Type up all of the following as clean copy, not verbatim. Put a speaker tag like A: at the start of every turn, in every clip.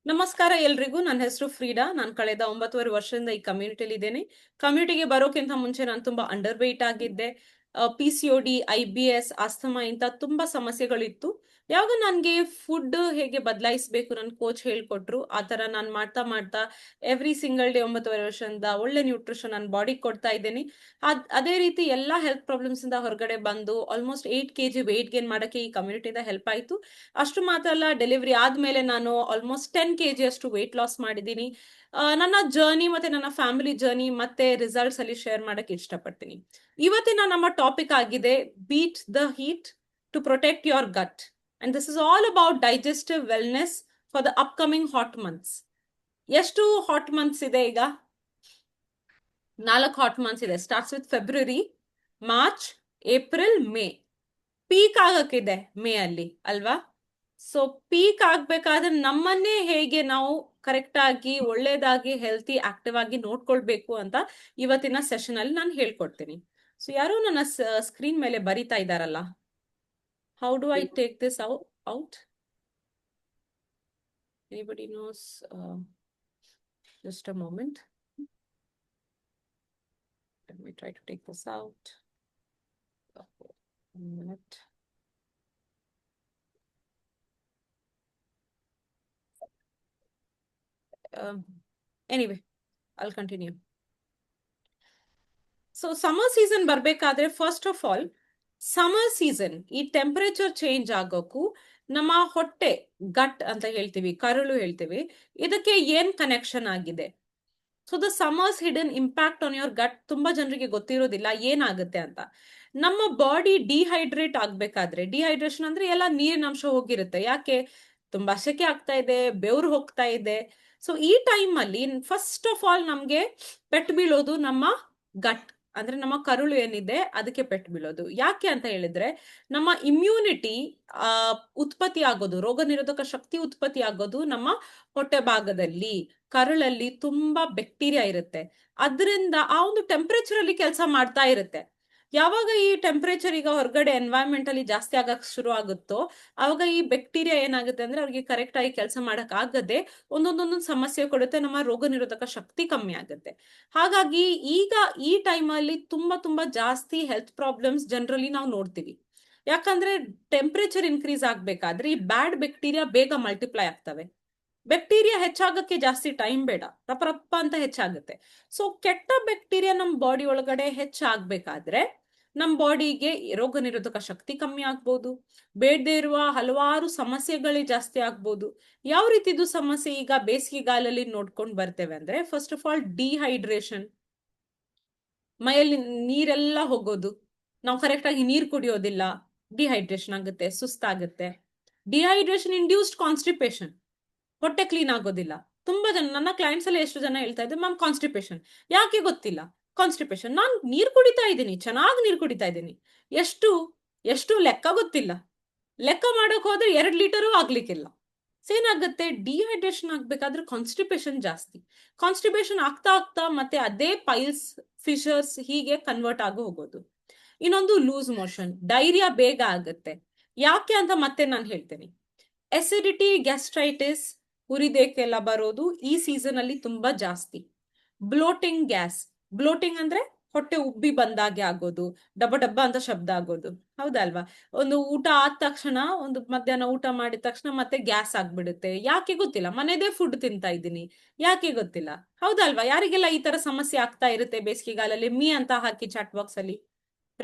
A: ನಮಸ್ಕಾರ ಎಲ್ರಿಗೂ. ನನ್ನ ಹೆಸರು ಫ್ರೀಡಾ. ನಾನು ಕಳೆದ 9 ವರ್ಷದಿಂದ ಈ ಕಮ್ಯುನಿಟಿಲಿ ಇದ್ದೇನೆ. ಕಮ್ಯುನಿಟಿಗೆ ಬರೋಕ್ಕಿಂತ ಮುಂಚೆ ನಾನು ತುಂಬಾ ಅಂಡರ್ ವೆಯ್ಟ್ ಆಗಿದ್ದೆ. PCOD, IBS, ಆಸ್ತಮಾ ಇಂಥ ತುಂಬಾ ಸಮಸ್ಯೆಗಳಿತ್ತು. ಯಾವಾಗ ನನಗೆ ಫುಡ್ ಹೇಗೆ ಬದಲಾಯಿಸಬೇಕು ನನ್ನ ಕೋಚ್ ಹೇಳ್ಕೊಟ್ರು, ಆ ತರ ನಾನು ಮಾಡ್ತಾ ಮಾಡ್ತಾ ಎವ್ರಿ ಸಿಂಗಲ್ ಡೇ 9 ವರ್ಷದಿಂದ ಒಳ್ಳೆ ನ್ಯೂಟ್ರಿಷನ್ ನನ್ನ ಬಾಡಿಗೆ ಕೊಡ್ತಾ ಇದ್ದೀನಿ. ಅದೇ ರೀತಿ ಎಲ್ಲಾ ಹೆಲ್ತ್ ಪ್ರಾಬ್ಲಮ್ಸ್ ಇಂದ ಹೊರಗಡೆ ಬಂದು ಆಲ್ಮೋಸ್ಟ್ 8 kg ವೆಯ್ಟ್ ಗೇನ್ ಮಾಡಕ್ಕೆ ಈ ಕಮ್ಯುನಿಟಿಯಿಂದ ಹೆಲ್ಪ್ ಆಯ್ತು. ಅಷ್ಟು ಮಾತ್ರ ಅಲ್ಲ, ಡೆಲಿವರಿ ಆದ್ಮೇಲೆ ನಾನು ಆಲ್ಮೋಸ್ಟ್ 10 kg ಅಷ್ಟು ವೆಯ್ಟ್ ಲಾಸ್ ಮಾಡಿದ್ದೀನಿ. ನನ್ನ ಜರ್ನಿ ಮತ್ತೆ ನನ್ನ ಫ್ಯಾಮಿಲಿ ಜರ್ನಿ ಮತ್ತೆ ರಿಸಲ್ಟ್ಸ್ ಅಲ್ಲಿ ಶೇರ್ ಮಾಡಕ್ಕೆ ಇಷ್ಟಪಡ್ತೀನಿ. ಇವತ್ತಿನ ನಮ್ಮ ಟಾಪಿಕ್ ಆಗಿದೆ beat the heat to protect your gut. And this is all about digestive wellness for the upcoming hot months. ಎಷ್ಟು ಹಾಟ್ ಮಂತ್ಸ್ ಇದೆ ಈಗ? 4 ಹಾಟ್ ಮಂತ್ಸ್ ಇದೆ. Starts with February, March, April, May. Peak ಆಗಕ್ಕಿದೆ May ಅಲ್ಲಿ ಅಲ್ವಾ? So peak ಆಗ್ಬೇಕಾದ್ರೆ ನಮ್ಮನ್ನೇ ಹೇಗೆ ನಾವು ಕರೆಕ್ಟ್ ಆಗಿ ಒಳ್ಳೇದಾಗಿ ಹೆಲ್ತಿ ಆಕ್ಟಿವ್ ಆಗಿ ನೋಡ್ಕೊಳ್ಬೇಕು ಅಂತ ಇವತ್ತಿನ ಸೆಷನ್ ಅಲ್ಲಿ ನಾನು ಹೇಳ್ಕೊಡ್ತೀನಿ. ಸೊ ಯಾರು ನನ್ನ ಸ್ಕ್ರೀನ್ ಮೇಲೆ ಬರಿತಾ ಇದ್ದಾರಲ್ಲ, how do I take this out? Anybody knows? Just a moment, let me try to take this out. One minute. Anyway, I'll continue. So summer season ಬರ್ಬೇಕಾದ್ರೆ first of all, summer season ಈ temperature change ಆಗೋಕ್ಕೂ ನಮ್ಮ ಹೊಟ್ಟೆ, ಗಟ್ ಅಂತ ಹೇಳ್ತೀವಿ, ಕರುಳು ಹೇಳ್ತೀವಿ, ಇದಕ್ಕೆ ಏನ್ ಕನೆಕ್ಷನ್ ಆಗಿದೆ? So the summer's hidden impact on your gut ತುಂಬಾ ಜನರಿಗೆ ಗೊತ್ತಿರೋದಿಲ್ಲ ಏನಾಗುತ್ತೆ ಅಂತ. ನಮ್ಮ ಬಾಡಿ ಡಿಹೈಡ್ರೇಟ್ ಆಗ್ಬೇಕಾದ್ರೆ, ಡಿಹೈಡ್ರೇಷನ್ ಅಂದ್ರೆ ಎಲ್ಲ ನೀರಿನ ಅಂಶ ಹೋಗಿರುತ್ತೆ. ಯಾಕೆ? ತುಂಬಾ ಸೆಕೆ ಆಗ್ತಾ ಇದೆ, ಬೆವರು ಹೋಗ್ತಾ ಇದೆ. ಸೊ ಈ ಟೈಮ್ ಅಲ್ಲಿ ಫಸ್ಟ್ ಆಫ್ ಆಲ್ ನಮ್ಗೆ ಪೆಟ್ಟು ಬೀಳೋದು ನಮ್ಮ ಗಟ್, ಅಂದ್ರೆ ನಮ್ಮ ಕರುಳು ಏನಿದೆ ಅದಕ್ಕೆ ಪೆಟ್ಟು ಬೀಳೋದು. ಯಾಕೆ ಅಂತ ಹೇಳಿದ್ರೆ, ನಮ್ಮ ಇಮ್ಯುನಿಟಿ ಉತ್ಪತ್ತಿ ಆಗೋದು, ರೋಗ ನಿರೋಧಕ ಶಕ್ತಿ ಉತ್ಪತ್ತಿ ಆಗೋದು ನಮ್ಮ ಹೊಟ್ಟೆ ಭಾಗದಲ್ಲಿ, ಕರುಳಲ್ಲಿ ತುಂಬಾ ಬ್ಯಾಕ್ಟೀರಿಯಾ ಇರುತ್ತೆ. ಅದರಿಂದ ಆ ಒಂದು ಟೆಂಪರೇಚರ್ ಅಲ್ಲಿ ಕೆಲಸ ಮಾಡ್ತಾ ಇರುತ್ತೆ. ಯಾವಾಗ ಈ ಟೆಂಪರೇಚರ್ ಈಗ ಹೊರಗಡೆ ಎನ್ವೈರನ್ಮೆಂಟ್ ಅಲ್ಲಿ ಜಾಸ್ತಿ ಆಗಕ್ ಶುರು ಆಗುತ್ತೋ, ಅವಾಗ ಈ ಬ್ಯಾಕ್ಟೀರಿಯಾ ಏನಾಗುತ್ತೆ ಅಂದ್ರೆ ಅವ್ರಿಗೆ ಕರೆಕ್ಟ್ ಆಗಿ ಕೆಲಸ ಮಾಡಕ್ ಆಗದೆ ಒಂದೊಂದೊಂದೊಂದು ಸಮಸ್ಯೆ ಕೊಡುತ್ತೆ. ನಮ್ಮ ರೋಗ ನಿರೋಧಕ ಶಕ್ತಿ ಕಮ್ಮಿ ಆಗುತ್ತೆ. ಹಾಗಾಗಿ ಈಗ ಈ ಟೈಮ್ ಅಲ್ಲಿ ತುಂಬಾ ತುಂಬಾ ಜಾಸ್ತಿ ಹೆಲ್ತ್ ಪ್ರಾಬ್ಲಮ್ಸ್ ಜನರಲಿ ನಾವು ನೋಡ್ತೀವಿ. ಯಾಕಂದ್ರೆ ಟೆಂಪರೇಚರ್ ಇನ್ಕ್ರೀಸ್ ಆಗ್ಬೇಕಾದ್ರೆ ಈ ಬ್ಯಾಡ್ ಬ್ಯಾಕ್ಟೀರಿಯಾ ಬೇಗ ಮಲ್ಟಿಪ್ಲೈ ಆಗ್ತವೆ. ಬ್ಯಾಕ್ಟೀರಿಯಾ ಹೆಚ್ಚಾಗಕ್ಕೆ ಜಾಸ್ತಿ ಟೈಮ್ ಬೇಡ, ರಪ್ಪ ರಪ್ಪ ಅಂತ ಹೆಚ್ಚಾಗುತ್ತೆ. ಸೊ ಕೆಟ್ಟ ಬ್ಯಾಕ್ಟೀರಿಯಾ ನಮ್ಮ ಬಾಡಿ ಒಳಗಡೆ ಹೆಚ್ಚಾಗ್ಬೇಕಾದ್ರೆ ನಮ್ಮ ಬಾಡಿಗೆ ರೋಗ ನಿರೋಧಕ ಶಕ್ತಿ ಕಮ್ಮಿ ಆಗ್ಬೋದು, ಬೇಡದೇ ಇರುವ ಹಲವಾರು ಸಮಸ್ಯೆಗಳೇ ಜಾಸ್ತಿ ಆಗ್ಬೋದು. ಯಾವ ರೀತಿದು ಸಮಸ್ಯೆ ಈಗ ಬೇಸಿಗೆಗಾಲಲ್ಲಿ ನೋಡ್ಕೊಂಡು ಬರ್ತೇವೆ ಅಂದ್ರೆ, ಫಸ್ಟ್ ಆಫ್ ಆಲ್ ಡಿಹೈಡ್ರೇಷನ್, ಮೈಯಲ್ಲಿ ನೀರೆಲ್ಲ ಹೋಗೋದು, ನಾವು ಕರೆಕ್ಟ್ ಆಗಿ ನೀರು ಕುಡಿಯೋದಿಲ್ಲ, ಡಿಹೈಡ್ರೇಷನ್ ಆಗುತ್ತೆ, ಸುಸ್ತಾಗುತ್ತೆ. ಡಿಹೈಡ್ರೇಷನ್ ಇಂಡ್ಯೂಸ್ಡ್ ಕಾನ್ಸ್ಟಿಪೇಷನ್, ಹೊಟ್ಟೆ ಕ್ಲೀನ್ ಆಗೋದಿಲ್ಲ. ತುಂಬಾ ಜನ, ನನ್ನ ಕ್ಲೈಂಟ್ಸ್ ಅಲ್ಲಿ ಎಷ್ಟು ಜನ ಹೇಳ್ತಾ ಇದ್ದಾರೆ, ಮ್ಯಾಮ್ ಕಾನ್ಸ್ಟಿಪೇಷನ್. ಯಾಕೆ ಗೊತ್ತಿಲ್ಲ ಕಾನ್ಸ್ಟಿಪೇಷನ್. ನಾನು ನೀರು ಕುಡಿತಾ ಇದ್ದೀನಿ, ಚೆನ್ನಾಗಿ ನೀರು ಕುಡಿತಾ ಇದ್ದೀನಿ, ಎಷ್ಟು ಎಷ್ಟು ಲೆಕ್ಕ ಗೊತ್ತಿಲ್ಲ. ಲೆಕ್ಕ ಮಾಡಕ್ ಹೋದ್ರೆ 2 ಲೀಟರು ಆಗ್ಲಿಕ್ಕಿಲ್ಲ. ಏನಾಗುತ್ತೆ, ಡಿಹೈಡ್ರೇಷನ್ ಆಗ್ಬೇಕಾದ್ರೆ ಕಾನ್ಸ್ಟಿಪೇಷನ್ ಜಾಸ್ತಿ. ಕಾನ್ಸ್ಟಿಪೇಷನ್ ಆಗ್ತಾ ಆಗ್ತಾ ಮತ್ತೆ ಅದೇ ಪೈಲ್ಸ್, ಫಿಶರ್ಸ್ ಹೀಗೆ ಕನ್ವರ್ಟ್ ಆಗಿ ಹೋಗೋದು. ಇನ್ನೊಂದು ಲೂಸ್ ಮೋಷನ್, ಡೈರಿಯಾ ಬೇಗ ಆಗುತ್ತೆ. ಯಾಕೆ ಅಂತ ಮತ್ತೆ ನಾನು ಹೇಳ್ತೇನೆ. ಎಸಿಡಿಟಿ, ಗ್ಯಾಸ್ಟ್ರೈಟಿಸ್, ಉರಿದೇಕೆಲ್ಲ ಬರೋದು ಈ ಸೀಸನ್ ಅಲ್ಲಿ ತುಂಬಾ ಜಾಸ್ತಿ. ಬ್ಲೋಟಿಂಗ್ ಗ್ಯಾಸ್, ಬ್ಲೋಟಿಂಗ್ ಅಂದ್ರೆ ಹೊಟ್ಟೆ ಉಬ್ಬಿ ಬಂದಾಗೆ ಆಗೋದು, ಡಬ್ಬ ಡಬ್ಬ ಅಂತ ಶಬ್ದ ಆಗೋದು, ಹೌದಲ್ವಾ? ಒಂದು ಊಟ ಆದ ತಕ್ಷಣ, ಒಂದು ಮಧ್ಯಾಹ್ನ ಊಟ ಮಾಡಿದ ತಕ್ಷಣ ಮತ್ತೆ ಗ್ಯಾಸ್ ಆಗ್ಬಿಡುತ್ತೆ. ಯಾಕೆ ಗೊತ್ತಿಲ್ಲ, ಮನೆದೇ ಫುಡ್ ತಿಂತಾ ಇದ್ದೀನಿ, ಯಾಕೆ ಗೊತ್ತಿಲ್ಲ, ಹೌದಲ್ವಾ? ಯಾರಿಗೆಲ್ಲ ಈ ತರ ಸಮಸ್ಯೆ ಆಗ್ತಾ ಇರುತ್ತೆ ಬೇಸಿಗೆಗಾಲಲ್ಲಿ? ಮೀ ಅಂತ ಹಾಕಿ ಚಾಟ್ ಬಾಕ್ಸ್ ಅಲ್ಲಿ.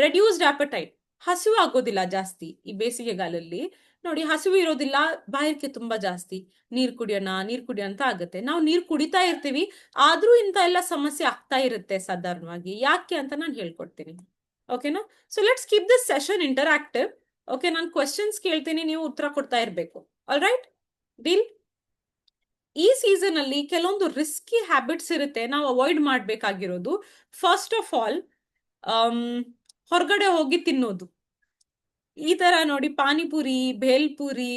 A: ರೆಡ್ಯೂಸ್ಡ್ ಆಪಟೈಟ್, ಹಸಿವು ಆಗೋದಿಲ್ಲ ಜಾಸ್ತಿ ಈ ಬೇಸಿಗೆಗಾಲಲ್ಲಿ. ನೋಡಿ, ಹಸಿವು ಇರೋದಿಲ್ಲ, ಬಾಯಾರಿಕೆ ತುಂಬಾ ಜಾಸ್ತಿ, ನೀರ್ ಕುಡಿಯೋಣ ನೀರ್ ಕುಡಿಯೋ ಅಂತ ಆಗುತ್ತೆ. ನಾವು ನೀರ್ ಕುಡಿತಾ ಇರ್ತೀವಿ, ಆದ್ರೂ ಇಂಥ ಎಲ್ಲ ಸಮಸ್ಯೆ ಆಗ್ತಾ ಇರುತ್ತೆ ಸಾಧಾರಣವಾಗಿ. ಯಾಕೆ ಅಂತ ನಾನು ಹೇಳ್ಕೊಡ್ತೀನಿ, ಓಕೆನಾ? So let's keep this session interactive. Okay, ನಾನು ಕ್ವೆಶನ್ಸ್ ಕೇಳ್ತೀನಿ, ನೀವು ಉತ್ತರ ಕೊಡ್ತಾ ಇರ್ಬೇಕು. All right, deal? ಈ ಸೀಸನ್ ಅಲ್ಲಿ ಕೆಲವೊಂದು ರಿಸ್ಕಿ ಹ್ಯಾಬಿಟ್ಸ್ ಇರುತ್ತೆ, ನಾವು ಅವಾಯ್ಡ್ ಮಾಡ್ಬೇಕಾಗಿರೋದು. ಫಸ್ಟ್ ಆಫ್ ಆಲ್, ಹೊರಗಡೆ ಹೋಗಿ ತಿನ್ನೋದು. ಈ ತರ ನೋಡಿ, ಪಾನಿಪುರಿ, ಭೇಲ್ಪುರಿ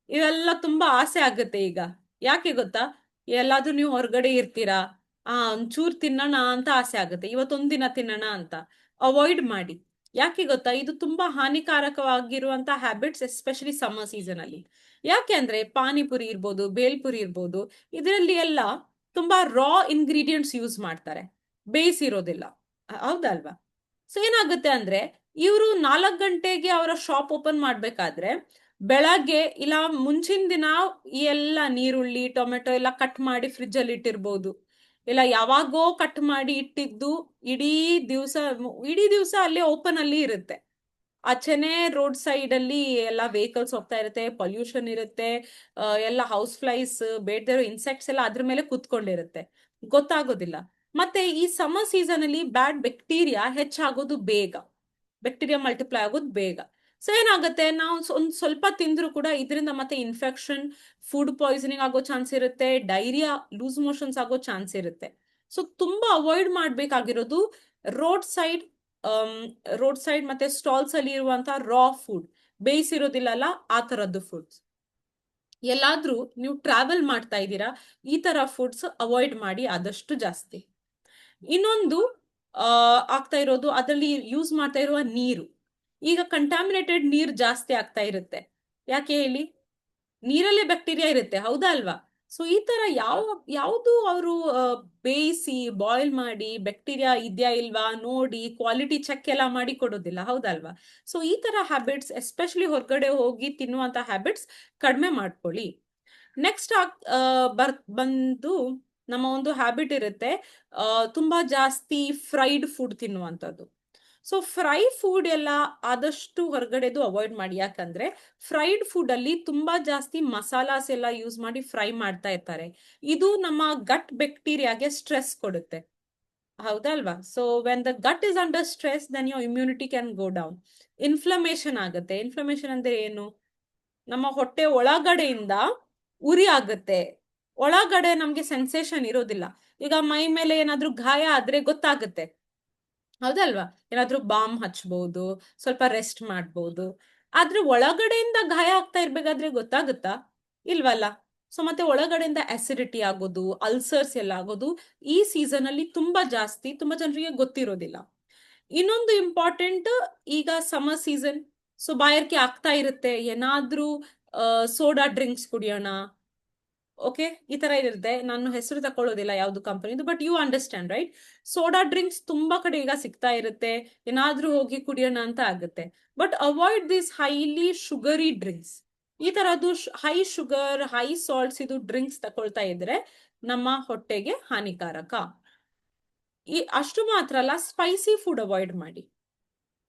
A: ಇವೆಲ್ಲ ತುಂಬಾ ಆಸೆ ಆಗುತ್ತೆ ಈಗ. ಯಾಕೆ ಗೊತ್ತಾ? ಎಲ್ಲಾದ್ರೂ ನೀವು ಹೊರಗಡೆ ಇರ್ತೀರಾ, ಒಂಚೂರ್ ತಿನ್ನೋಣ ಅಂತ ಆಸೆ ಆಗುತ್ತೆ, ಇವತ್ತೊಂದಿನ ತಿನ್ನೋಣ ಅಂತ. ಅವಾಯ್ಡ್ ಮಾಡಿ. ಯಾಕೆ ಗೊತ್ತಾ? ಇದು ತುಂಬಾ ಹಾನಿಕಾರಕವಾಗಿರುವಂತ ಹ್ಯಾಬಿಟ್ಸ್, ಎಸ್ಪೆಷಲಿ ಸಮ್ಮರ್ ಸೀಸನ್ ಅಲ್ಲಿ. ಯಾಕೆ ಅಂದ್ರೆ ಪಾನಿಪುರಿ ಇರ್ಬೋದು, ಬೇಲ್ಪುರಿ ಇರ್ಬೋದು, ಇದರಲ್ಲಿ ಎಲ್ಲ ತುಂಬಾ ರಾ ಇಂಗ್ರೀಡಿಯೆಂಟ್ಸ್ ಯೂಸ್ ಮಾಡ್ತಾರೆ, ಬೇಯಿಸಿರೋದಿಲ್ಲ. ಹೌದಲ್ವಾ? ಸೊ ಏನಾಗುತ್ತೆ ಅಂದ್ರೆ ಇವರು 4 ಗಂಟೆಗೆ ಅವರ ಶಾಪ್ ಓಪನ್ ಮಾಡ್ಬೇಕಾದ್ರೆ ಬೆಳಗ್ಗೆ ಇಲ್ಲ ಮುಂಚಿನ ದಿನ ಈ ಎಲ್ಲ ನೀರುಳ್ಳಿ ಟೊಮೆಟೊ ಎಲ್ಲ ಕಟ್ ಮಾಡಿ ಫ್ರಿಜ್ ಅಲ್ಲಿ ಇಟ್ಟಿರ್ಬೋದು, ಇಲ್ಲ ಯಾವಾಗೋ ಕಟ್ ಮಾಡಿ ಇಟ್ಟಿದ್ದು ಇಡೀ ದಿವಸ ಇಡೀ ದಿವಸ ಅಲ್ಲೇ ಓಪನ್ ಅಲ್ಲಿ ಇರುತ್ತೆ. ಆಚೆನೆ ರೋಡ್ ಸೈಡ್ ಅಲ್ಲಿ ಎಲ್ಲ ವೆಹಿಕಲ್ಸ್ ಹೋಗ್ತಾ ಇರುತ್ತೆ, ಪೊಲ್ಯೂಷನ್ ಇರುತ್ತೆ, ಎಲ್ಲ ಹೌಸ್ ಫ್ಲೈಸ್, ಬೇಡದಿರೋ ಇನ್ಸೆಕ್ಟ್ಸ್ ಎಲ್ಲ ಅದ್ರ ಮೇಲೆ ಕೂತ್ಕೊಂಡಿರುತ್ತೆ, ಗೊತ್ತಾಗೋದಿಲ್ಲ. ಮತ್ತೆ ಈ ಸಮ್ಮರ್ ಸೀಸನ್ ಅಲ್ಲಿ ಬ್ಯಾಡ್ ಬ್ಯಾಕ್ಟೀರಿಯಾ ಹೆಚ್ಚಾಗೋದು ಬೇಗ, ಬ್ಯಾಕ್ಟೀರಿಯಾ ಮಲ್ಟಿಪ್ಲೈ ಆಗೋದು ಬೇಗ. ಸೊ ಏನಾಗುತ್ತೆ, ನಾವು ಒಂದ್ ಸ್ವಲ್ಪ ತಿಂದ್ರು ಕೂಡ ಇದರಿಂದ ಮತ್ತೆ ಇನ್ಫೆಕ್ಷನ್, ಫುಡ್ ಪಾಯ್ಸನಿಂಗ್ ಆಗೋ ಚಾನ್ಸ್ ಇರುತ್ತೆ, ಡೈರಿಯಾ, ಲೂಸ್ ಮೋಷನ್ಸ್ ಆಗೋ ಚಾನ್ಸ್ ಇರುತ್ತೆ. ಸೊ ತುಂಬಾ ಅವಾಯ್ಡ್ ಮಾಡ್ಬೇಕಾಗಿರೋದು ರೋಡ್ ಸೈಡ್ ರೋಡ್ ಸೈಡ್ ಮತ್ತೆ ಸ್ಟಾಲ್ಸ್ ಅಲ್ಲಿ ಇರುವಂತಹ ರಾ ಫುಡ್, ಬೇಯಿಸಿರೋದಿಲ್ಲಲ್ಲ ಆ ತರದ್ದು ಫುಡ್ಸ್. ಎಲ್ಲಾದ್ರೂ ನೀವು ಟ್ರಾವೆಲ್ ಮಾಡ್ತಾ ಇದ್ದೀರಾ, ಈ ತರ ಫುಡ್ಸ್ ಅವಾಯ್ಡ್ ಮಾಡಿ ಆದಷ್ಟು ಜಾಸ್ತಿ. ಇನ್ನೊಂದು ಆಗ್ತಾ ಇರೋದು ಅದರಲ್ಲಿ ಯೂಸ್ ಮಾಡ್ತಾ ಇರುವ ನೀರು. ಈಗ ಕಂಟಾಮಿನೇಟೆಡ್ ನೀರು ಜಾಸ್ತಿ ಆಗ್ತಾ ಇರುತ್ತೆ. ಯಾಕೆ ಹೇಳಿ? ನೀರಲ್ಲೇ ಬ್ಯಾಕ್ಟೀರಿಯಾ ಇರುತ್ತೆ, ಹೌದಾ ಅಲ್ವಾ? ಸೊ ಈ ತರ ಯಾವುದು ಅವರು ಬೇಯಿಸಿ ಬಾಯ್ಲ್ ಮಾಡಿ ಬ್ಯಾಕ್ಟೀರಿಯಾ ಇದೆಯಾ ಇಲ್ವಾ ನೋಡಿ ಕ್ವಾಲಿಟಿ ಚೆಕ್ ಎಲ್ಲ ಮಾಡಿ ಕೊಡೋದಿಲ್ಲ, ಹೌದಲ್ವಾ? ಸೊ ಈ ತರ ಹ್ಯಾಬಿಟ್ಸ್, ಎಸ್ಪೆಷಲಿ ಹೊರಗಡೆ ಹೋಗಿ ತಿನ್ನುವಂತ ಹ್ಯಾಬಿಟ್ಸ್ ಕಡಿಮೆ ಮಾಡ್ಕೊಳ್ಳಿ. ನೆಕ್ಸ್ಟ್ ಬಂದು ನಮ್ಮ ಒಂದು ಹ್ಯಾಬಿಟ್ ಇರುತ್ತೆ ತುಂಬಾ ಜಾಸ್ತಿ ಫ್ರೈಡ್ ಫುಡ್ ತಿನ್ನುವಂಥದ್ದು. ಸೊ ಫ್ರೈ ಫುಡ್ ಎಲ್ಲ ಆದಷ್ಟು ಹೊರಗಡೆದು ಅವಾಯ್ಡ್ ಮಾಡಿ. ಯಾಕಂದ್ರೆ ಫ್ರೈಡ್ ಫುಡ್ ಅಲ್ಲಿ ತುಂಬಾ ಜಾಸ್ತಿ ಮಸಾಲಾಸ್ ಎಲ್ಲ ಯೂಸ್ ಮಾಡಿ ಫ್ರೈ ಮಾಡ್ತಾ ಇರ್ತಾರೆ. ಇದು ನಮ್ಮ ಗಟ್ ಬ್ಯಾಕ್ಟೀರಿಯಾಗೆ ಸ್ಟ್ರೆಸ್ ಕೊಡುತ್ತೆ, ಹೌದಲ್ವಾ? So when the gut is under stress then your immunity can go down. Inflammation ಆಗುತ್ತೆ. ಇನ್ಫ್ಲಮೇಷನ್ ಅಂದ್ರೆ ಏನು? ನಮ್ಮ ಹೊಟ್ಟೆ ಒಳಗಡೆಯಿಂದ ಉರಿ ಆಗುತ್ತೆ, ಒಳಗಡೆ ನಮ್ಗೆ ಸೆನ್ಸೇಷನ್ ಇರೋದಿಲ್ಲ. ಈಗ ಮೈ ಮೇಲೆ ಏನಾದ್ರೂ ಗಾಯ ಆದ್ರೆ ಗೊತ್ತಾಗುತ್ತೆ, ಹೌದಲ್ವಾ? ಏನಾದ್ರೂ ಬಾಂಬ್ ಹಚ್ಬಹುದು, ಸ್ವಲ್ಪ ರೆಸ್ಟ್ ಮಾಡ್ಬೋದು. ಆದ್ರೆ ಒಳಗಡೆಯಿಂದ ಗಾಯ ಆಗ್ತಾ ಇರ್ಬೇಕಾದ್ರೆ ಗೊತ್ತಾಗುತ್ತಾ? ಇಲ್ವಲ್ಲ. ಸೊ ಮತ್ತೆ ಒಳಗಡೆಯಿಂದ ಅಸಿಡಿಟಿ ಆಗೋದು, ಅಲ್ಸರ್ಸ್ ಎಲ್ಲ ಆಗೋದು ಈ ಸೀಸನ್ ಅಲ್ಲಿ ತುಂಬಾ ಜಾಸ್ತಿ, ತುಂಬಾ ಜನರಿಗೆ ಗೊತ್ತಿರೋದಿಲ್ಲ. ಇನ್ನೊಂದು ಇಂಪಾರ್ಟೆಂಟ್, ಈಗ ಸಮ್ಮರ್ ಸೀಸನ್, ಸೊ ಬಾಯಾರಿಕೆ ಆಗ್ತಾ ಇರುತ್ತೆ, ಏನಾದ್ರೂ ಸೋಡಾ ಡ್ರಿಂಕ್ಸ್ ಕುಡಿಯೋಣ, ಓಕೆ, ಈ ತರ ಇರುತ್ತೆ. ನಾನು ಹೆಸರು ತಕೊಳ್ಳೋದಿಲ್ಲ ಯಾವ್ದು ಕಂಪನಿದು, but you understand right? Soda drinks ತುಂಬಾ ಕಡೆ ಈಗ ಸಿಗ್ತಾ ಇರುತ್ತೆ, ಏನಾದ್ರೂ ಹೋಗಿ ಕುಡಿಯೋಣ ಅಂತ ಆಗುತ್ತೆ. But avoid this highly sugary drinks. ಈ ತರದ್ದು ಹೈ ಶುಗರ್, ಹೈ ಸಾಲ್ಟ್ಸ್ ಇದು ಡ್ರಿಂಕ್ಸ್ ತಕೊಳ್ತಾ ಇದ್ರೆ ನಮ್ಮ ಹೊಟ್ಟೆಗೆ ಹಾನಿಕಾರಕ. ಅಷ್ಟು ಮಾತ್ರ ಅಲ್ಲ, ಸ್ಪೈಸಿ ಫುಡ್ ಅವಾಯ್ಡ್ ಮಾಡಿ.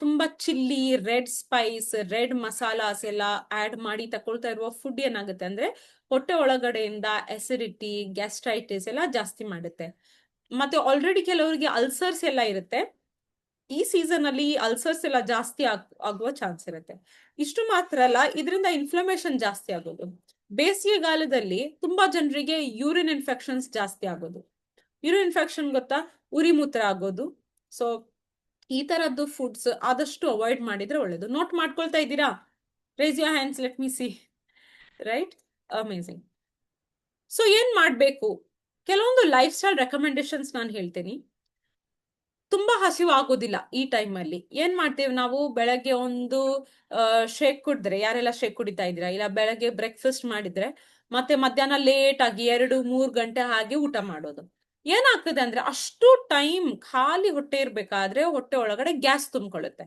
A: ತುಂಬಾ chilli, red Spice, red masalas ಎಲ್ಲ ಆಡ್ ಮಾಡಿ ತಕೊಳ್ತಾ ಇರುವ ಫುಡ್ ಏನಾಗುತ್ತೆ ಅಂದ್ರೆ ಹೊಟ್ಟೆ ಒಳಗಡೆಯಿಂದ ಅಸಿಡಿಟಿ, ಗ್ಯಾಸ್ಟ್ರೈಟಿಸ್ ಎಲ್ಲ ಜಾಸ್ತಿ ಮಾಡುತ್ತೆ. ಮತ್ತೆ ಆಲ್ರೆಡಿ ಕೆಲವರಿಗೆ ಅಲ್ಸರ್ಸ್ ಎಲ್ಲ ಇರುತ್ತೆ, ಈ ಸೀಸನ್ ಅಲ್ಲಿ ಅಲ್ಸರ್ಸ್ ಎಲ್ಲ ಜಾಸ್ತಿ ಆಗುವ ಚಾನ್ಸ್ ಇರುತ್ತೆ. ಇಷ್ಟು ಮಾತ್ರ ಅಲ್ಲ, ಇದರಿಂದ ಇನ್ಫ್ಲಮೇಷನ್ ಜಾಸ್ತಿ ಆಗೋದು. ಬೇಸಿಗೆಗಾಲದಲ್ಲಿ ತುಂಬಾ ಜನರಿಗೆ ಯೂರಿನ್ ಇನ್ಫೆಕ್ಷನ್ಸ್ ಜಾಸ್ತಿ ಆಗೋದು. ಯೂರಿನ್ ಇನ್ಫೆಕ್ಷನ್ ಗೊತ್ತಾ? ಉರಿ ಮೂತ್ರ ಆಗೋದು. ಸೊ ಈ ತರದ್ದು ಫುಡ್ಸ್ ಆದಷ್ಟು ಅವಾಯ್ಡ್ ಮಾಡಿದ್ರೆ ಒಳ್ಳೇದು. ನೋಟ್ ಮಾಡ್ಕೊಳ್ತಾ ಇದ್ದೀರಾ? Race your hands, let me C. Right, amazing. So ಏನ್ ಮಾಡ್ಬೇಕು? ಕೆಲವೊಂದು ಲೈಫ್ ಸ್ಟೈಲ್ ರೆಕಮೆಂಡೇಶನ್ಸ್ ನಾನು ಹೇಳ್ತೀನಿ. ತುಂಬಾ ಹಸಿವು ಆಗೋದಿಲ್ಲ ಈ ಟೈಮ್ ಅಲ್ಲಿ. ಏನ್ ಮಾಡ್ತೇವೆ ನಾವು? ಬೆಳಗ್ಗೆ ಒಂದು ಶೇಕ್ ಕುಡಿದ್ರೆ, ಯಾರೆಲ್ಲ ಶೇಕ್ ಕುಡಿತಾ ಇದ್ದೀರಾ, ಇಲ್ಲ ಬೆಳಗ್ಗೆ ಬ್ರೇಕ್ಫಾಸ್ಟ್ ಮಾಡಿದ್ರೆ ಮತ್ತೆ ಮಧ್ಯಾಹ್ನ ಲೇಟ್ ಆಗಿ 2-3 ಗಂಟೆ ಹಾಗೆ ಊಟ ಮಾಡೋದು. ಏನಾಗ್ತದೆ ಅಂದ್ರೆ ಅಷ್ಟು ಟೈಮ್ ಖಾಲಿ ಹೊಟ್ಟೆ ಇರ್ಬೇಕಾದ್ರೆ ಹೊಟ್ಟೆ ಒಳಗಡೆ ಗ್ಯಾಸ್ ತುಂಬಿಕೊಳ್ಳುತ್ತೆ.